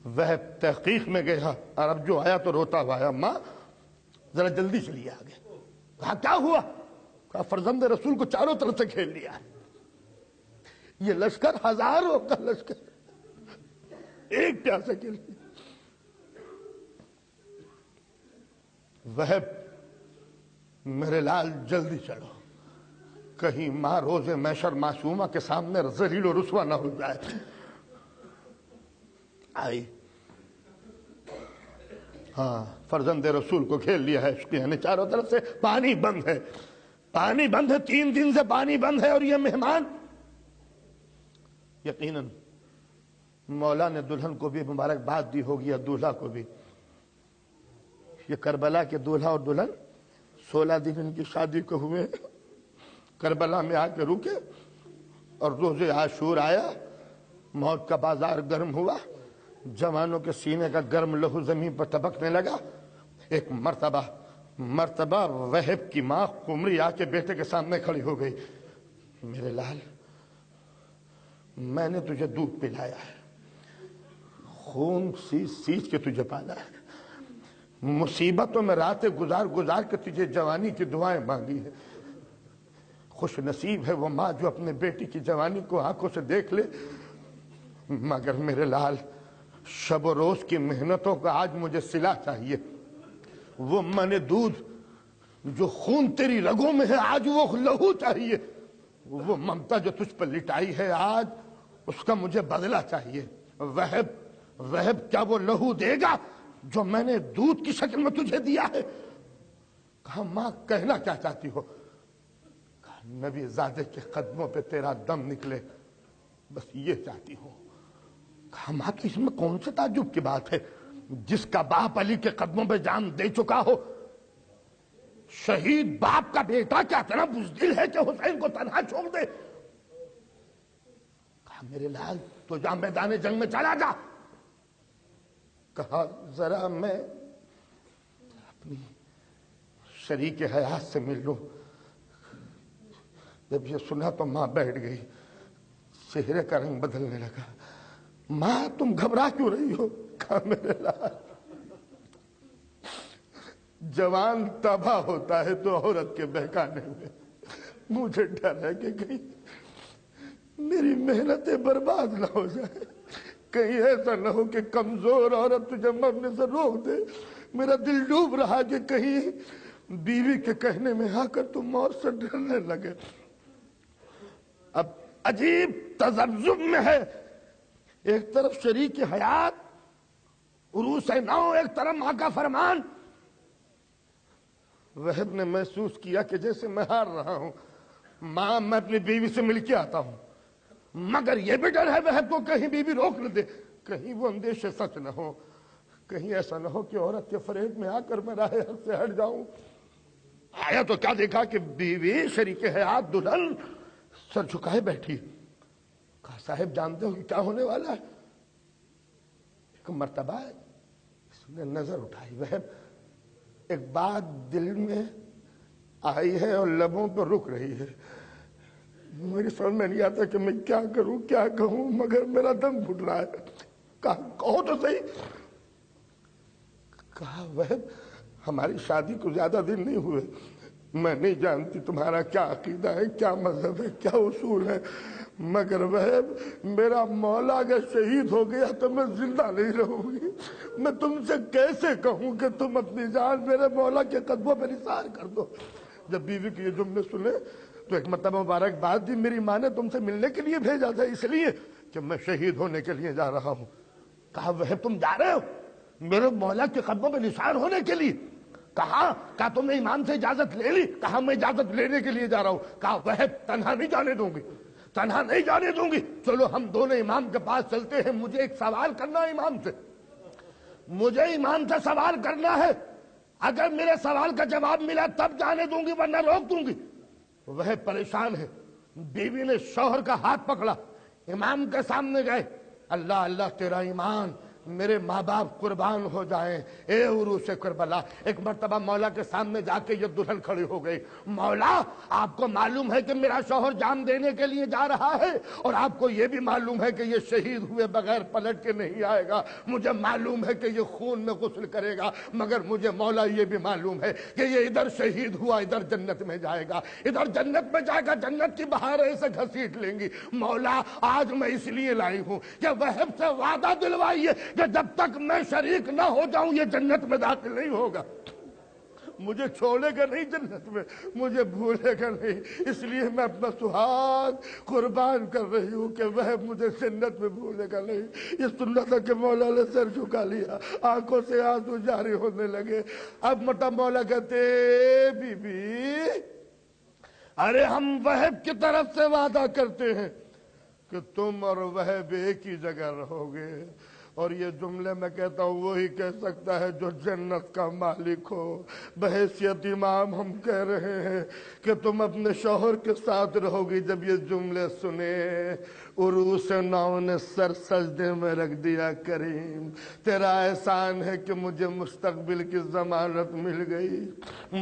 وہ تحقیق میں گیا اور اب جو آیا تو روتا ہوا آیا، ماں ذرا جلدی چلیے آگے۔ کہا کیا ہوا؟ کہا فرزند رسول کو چاروں طرف سے کھیل لیا ہے، یہ لشکر ہزاروں کا لشکر ایک پیاسے کے لیے۔ وہ میرے لال جلدی چلو، کہیں ماں روز محشر معصومہ کے سامنے ذلیل و رسوا نہ ہو جائے۔ آئی، ہاں فرزند رسول کو کھیل لیا ہے، اس کے یعنی چاروں طرف سے پانی بند ہے، پانی بند ہے، 3 دن سے پانی بند ہے، اور یہ مہمان یقیناً مولا نے دلہن کو بھی مبارکباد دی ہوگی اور دولہا کو بھی۔ یہ کربلا کے دولہا اور دلہن 16 دن ان کی شادی کو ہوئے، کربلا میں آ کے رکے، اور روز عاشور آیا، موت کا بازار گرم ہوا، جوانوں کے سینے کا گرم لہو زمین پر ٹپکنے لگا۔ ایک مرتبہ وہب کی ماں قمری آ کے بیٹے کے سامنے کھڑی ہو گئی، میرے لال میں نے تجھے دودھ پلایا ہے، خون سیچ کے تجھے پالا ہے، مصیبتوں میں راتیں گزار کے تجھے جوانی کی دعائیں مانگی ہے۔ خوش نصیب ہے وہ ماں جو اپنے بیٹی کی جوانی کو آنکھوں سے دیکھ لے، مگر میرے لال شب و روز کی محنتوں کا آج مجھے صلہ چاہیے۔ وہ من دودھ جو خون تیری رگوں میں ہے آج وہ لہو چاہیے، وہ ممتا جو تجھ پر لٹائی ہے آج اس کا مجھے بدلہ چاہیے۔ وہب کیا وہ لہو دے گا جو میں نے دودھ کی شکل میں تجھے دیا ہے؟ کہا ماں کہنا کیا چاہتی ہو؟ کہا نبی زادے کے قدموں پہ تیرا دم نکلے، بس یہ چاہتی ہوں۔ کہا ماں تو اس میں کون سے تعجب کی بات ہے، جس کا باپ علی کے قدموں پہ جان دے چکا ہو، شہید باپ کا بیٹا کیا اتنا بزدل ہے کہ حسین کو تنہا چھوڑ دے؟ کہا میرے لال تو جا میدان جنگ میں چلا جا۔ کہا ذرا میں اپنی شریک حیات سے مل لوں۔ جب یہ سنا تو ماں بیٹھ گئی، چہرے کا رنگ بدلنے لگا۔ ماں تم گھبرا کیوں رہی ہو؟ کہا میرے لال جوان تباہ ہوتا ہے تو عورت کے بہکانے میں مجھے ڈر ہے کہ کہیں میری محنتیں برباد نہ ہو جائے، کہیں ایسا نہ ہو کہ کمزور عورت تجھے مرنے سے روک دے۔ میرا دل ڈوب رہا کہ کہیں بیوی کے کہنے میں آ کر تم موت سے ڈرنے لگے۔ اب عجیب تذبذب میں ہے، ایک طرف شریک حیات عروس نو، ایک طرف ماں کا فرمان۔ وہب نے محسوس کیا کہ جیسے میں ہار رہا ہوں، ماں میں اپنی بیوی سے مل کے آتا ہوں، مگر یہ بھی ڈر ہے وہب کو کہیں بیوی روک نہ دے، کہیں وہ اندیشے سچ نہ ہو، کہیں ایسا نہ ہو کہ عورت کے فریب میں آ کر میں راہ حق سے ہٹ جاؤں۔ آیا تو کیا دیکھا کہ بیوی شریک حیات دلہن سر جھکائے بیٹھی۔ کہا صاحب جانتے ہو کہ کیا ہونے والا ہے؟ ایک مرتبہ اس نے نظر اٹھائی، وہ ایک بات دل میں آئی ہے اور لبوں پر رک رہی ہے، میری سمجھ میں نہیں آتا کہ میں کیا کروں کیا کہوں، مگر میرا دم گھٹ رہا ہے۔ کہا کہو تو صحیح۔ کہا وہ ہماری شادی کو زیادہ دن نہیں ہوئے، میں نہیں جانتی تمہارا کیا عقیدہ ہے، کیا مذہب ہے، کیا اصول ہے، مگر وہ میرا مولا اگر شہید ہو گیا تو میں زندہ نہیں رہوں گی۔ میں تم سے کیسے کہوں کہ تم اپنی جان میرے مولا کے قدموں پہ نثار کر دو۔ جب بیوی کے یہ جملے سنے تو ایک مرتبہ مبارکباد دی، میری ماں نے تم سے ملنے کے لیے بھیجا تھا اس لیے کہ میں شہید ہونے کے لیے جا رہا ہوں۔ کہا وہ تم جا رہے ہو میرے مولا کے قدموں پہ نثار ہونے کے لیے؟ کہا تم نے امام سے اجازت لے لی؟ کہا میں اجازت لینے کے لیے جا رہا ہوں۔ کہا وہ تنہا نہیں جانے دوں گی، تنہا نہیں جانے دوں گی، چلو ہم دونوں امام کے پاس چلتے ہیں، مجھے ایک سوال کرنا ہے امام سے، مجھے امام سے سوال کرنا ہے، اگر میرے سوال کا جواب ملا تب جانے دوں گی ورنہ روک دوں گی۔ وہ پریشان ہے، بیوی نے شوہر کا ہاتھ پکڑا، امام کے سامنے گئے، اللہ اللہ تیرا ایمان میرے ماں باپ قربان ہو جائیں، اے عروس کربلا۔ ایک مرتبہ مولا کے سامنے جا کے یہ دلہن کھڑی ہو گئی، مولا آپ کو معلوم ہے کہ میرا شوہر جان دینے کے لیے جا رہا ہے، اور آپ کو یہ بھی معلوم ہے کہ یہ شہید ہوئے بغیر پلٹ کے نہیں آئے گا، مجھے معلوم ہے کہ یہ خون میں غسل کرے گا، مگر مجھے مولا یہ بھی معلوم ہے کہ یہ ادھر شہید ہوا ادھر جنت میں جائے گا، ادھر جنت میں جائے گا، جنت کی بہاریں اسے گھسیٹ لیں گی۔ مولا آج میں اس لیے لائی ہوں کہ وہب سے وعدہ دلوائیے کہ جب تک میں شریک نہ ہو جاؤں یہ جنت میں داخل نہیں ہوگا، مجھے چھوڑے گا نہیں جنت میں، مجھے بھولے گا نہیں، اس لیے میں اپنا سہاگ قربان کر رہی ہوں کہ وہ مجھے جنت میں بھولے گا نہیں۔ یہ سننا تھا کہ مولا نے سر جھکا لیا، آنکھوں سے آنسو جاری ہونے لگے۔ اب مٹا مولا کہتے بی بی ارے ہم وہب کی طرف سے وعدہ کرتے ہیں کہ تم اور وہب ایک ہی جگہ رہو گے، اور یہ جملے میں کہتا ہوں وہی کہہ سکتا ہے جو جنت کا مالک ہو۔ بحیثیت امام ہم کہہ رہے ہیں کہ تم اپنے شوہر کے ساتھ رہو گی۔ جب یہ جملے سنے عروس نو نے سر سجدے میں رکھ دیا، کریم تیرا احسان ہے کہ مجھے مستقبل کی ضمانت مل گئی۔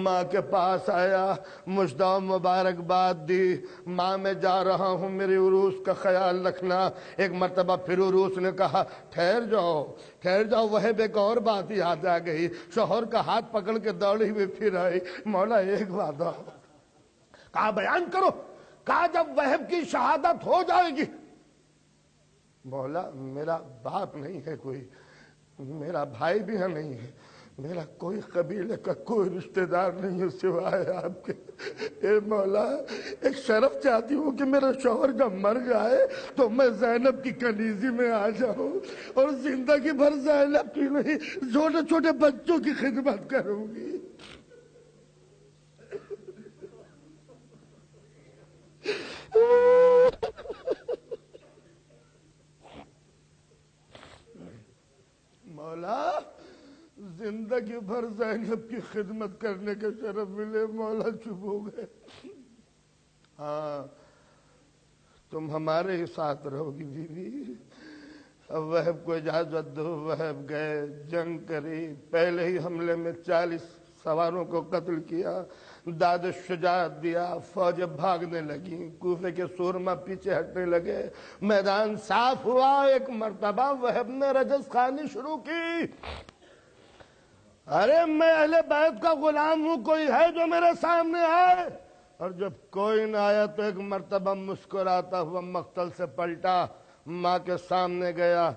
ماں کے پاس آیا، مجدہ مبارکباد دی، ماں میں جا رہا ہوں، میری عروس کا خیال رکھنا۔ ایک مرتبہ پھر عروس نے کہا ٹھہر جاؤ۔ وہب ایک اور بات یاد آ گئی، شوہر کا ہاتھ پکڑ کے دوڑی ہوئی پھر آئی، مولا ایک وعدہ، کہا بیان کرو، کہا جب وہب کی شہادت ہو جائے گی۔ مولا میرا باپ نہیں ہے کوئی، میرا بھائی بھی نہیں ہے، میرا کوئی قبیلے کا کوئی رشتہ دار نہیں ہے سوائے آپ کے۔ اے مولا ایک شرف چاہتی ہوں کہ میرا شوہر جب مر جائے تو میں زینب کی کنیزی میں آ جاؤں، اور زندگی بھر زینب کی نہیں چھوٹے چھوٹے بچوں کی خدمت کروں گی۔ مولا زندگی بھر زینب کی خدمت کرنے کے شرف ملے، مولا چپ ہو گئے۔ ہاں تم ہمارے ہی ساتھ رہو گی بیوی، اب وہب کو اجازت دو۔ وہب گئے، جنگ کری، پہلے ہی حملے میں 40 سواروں کو قتل کیا، داد شجاعت دیا، فوج بھاگنے لگی، کوفے کے سورما پیچھے ہٹنے لگے، میدان صاف ہوا۔ ایک مرتبہ وہب نے رجز خوانی شروع کی، ارے میں اہل بیت کا غلام ہوں، کوئی ہے جو میرے سامنے آئے؟ اور جب کوئی نہ آیا تو ایک مرتبہ مسکراتا ہوا مقتل سے پلٹا، ماں کے سامنے گیا،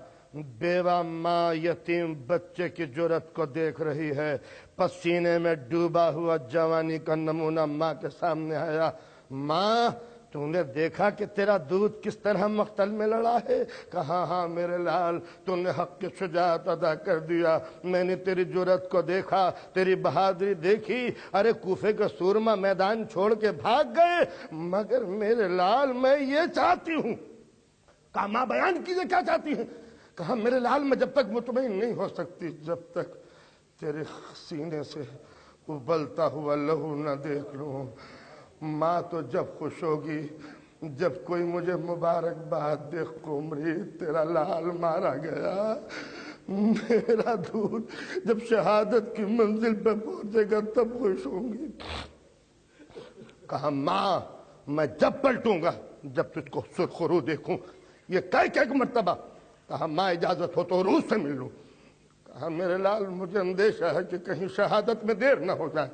بیوہ ماں یتیم بچے کی جرت کو دیکھ رہی ہے، پسینے میں ڈوبا ہوا جوانی کا نمونہ ماں کے سامنے آیا۔ ماں تو نے دیکھا کہ تیرا دودھ کس طرح مقتل میں لڑا ہے؟ کہا ہاں میرے لال، تو نے حق کی شجاعت ادا کر دیا، میں نے تیری جرت کو دیکھا، تیری بہادری دیکھی، ارے کوفے کا سورما میدان چھوڑ کے بھاگ گئے، مگر میرے لال میں یہ چاہتی ہوں۔ کہا ماں بیان کیجئے کیا چاہتی ہیں؟ کہا میرے لال میں جب تک مطمئن نہیں ہو سکتی جب تک تیرے سینے سے ابلتا ہوا لہو نہ دیکھ لوں۔ ماں تو جب خوش ہوگی جب کوئی مجھے مبارکباد دے، قمری تیرا لال مارا گیا، میرا دودھ جب شہادت کی منزل پہ پہنچے گا تب خوش ہوں گی۔ کہا ماں میں جب پلٹوں گا جب تجھ کو سرخرو دیکھوں، یہ کہہ کے ایک مرتبہ۔ کہا ماں اجازت ہو تو عروس سے مل لوں۔ کہا میرے لال مجھے اندیشہ ہے کہ کہیں شہادت میں دیر نہ ہو جائے۔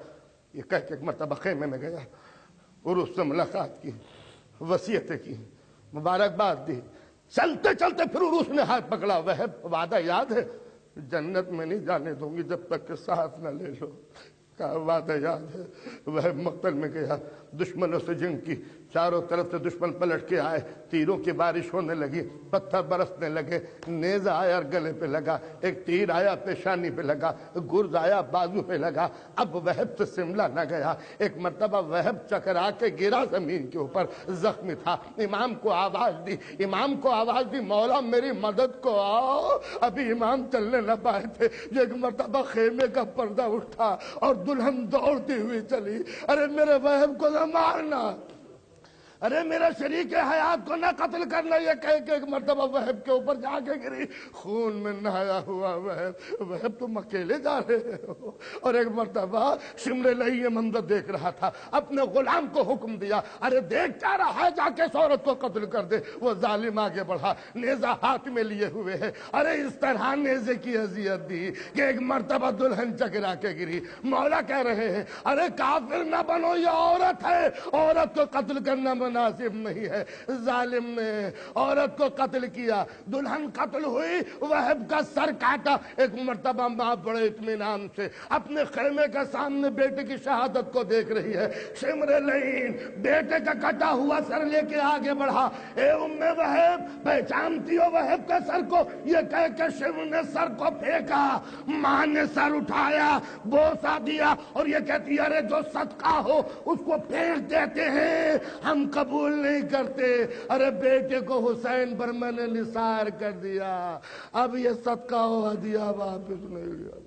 یہ کہہ کے ایک مرتبہ خیمے میں گیا، عروس سے ملاقات کی، وصیتیں کی، مبارکباد دی۔ چلتے چلتے پھر عروس نے ہاتھ پکڑا، وہب وعدہ یاد ہے؟ جنت میں نہیں جانے دوں گی جب تک کہ ساتھ نہ لے لو۔ کہا وعدہ یاد ہے۔ وہب مقتل میں گیا، دشمنوں سے جنگ کی، چاروں طرف سے دشمن پلٹ کے آئے، تیروں کی بارش ہونے لگی، پتھر برسنے لگے، نیزہ آیا گلے پہ لگا، ایک تیر آیا پیشانی پہ لگا، گرز آیا بازو پہ لگا۔ اب وہب سے سملہ نہ گیا۔ ایک مرتبہ وہب چکرا کے گرا زمین کے اوپر، زخمی تھا۔ امام کو آواز دی، مولا میری مدد کو آؤ۔ ابھی امام چلنے نہ پائے تھے، جو ایک مرتبہ خیمے کا پردہ اٹھا اور دلہن دوڑتی ہوئی چلی، ارے میرے وہب کو نہ مارنا۔ ارے میرا شریک حیات کو نہ قتل کرنا، یہ کہہ کے ایک مرتبہ وہب کے اوپر جا کے گری، خون میں نہایا ہوا وہب تم اکیلے جا رہے ہو۔ اور ایک مرتبہ شمر لئی یہ منظر دیکھ رہا تھا، اپنے غلام کو حکم دیا، ارے دیکھ کیا رہا ہے، جا کے اس عورت کو قتل کر دے۔ وہ ظالم آگے بڑھا، نیزہ ہاتھ میں لیے ہوئے ہے، ارے اس طرح نیزے کی اذیت دی کہ ایک مرتبہ دلہن چکرا کے گری۔ مولا کہہ رہے ہیں ارے کافر نہ بنو، یہ عورت ہے، عورت کو قتل کرنا مناسب نہیں ہے۔ ظالم نے عورت کو قتل کیا، دلہن قتل ہوئی، وہب کا سر کاٹا۔ ایک مرتبہ ماں بڑے اطمینان سے اپنے خیمے کے سامنے بیٹے کی شہادت کو دیکھ رہی ہے۔ شمر لعین بیٹے کا کٹا ہوا سر لے کے آگے بڑھا، اے ام وہب پہچانتی ہو وہب کے سر کو؟ یہ کہہ کے شمر نے سر کو پھینکا، ماں نے سر اٹھایا، بوسا دیا اور یہ کہتی ہے ارے جو صدقہ ہو اس کو پھینک دیتے ہیں، ہم قبول نہیں کرتے۔ ارے بیٹے کو حسین پر میں نے نثار کر دیا، اب یہ صدقہ و ہدیہ واپس نہیں لیا۔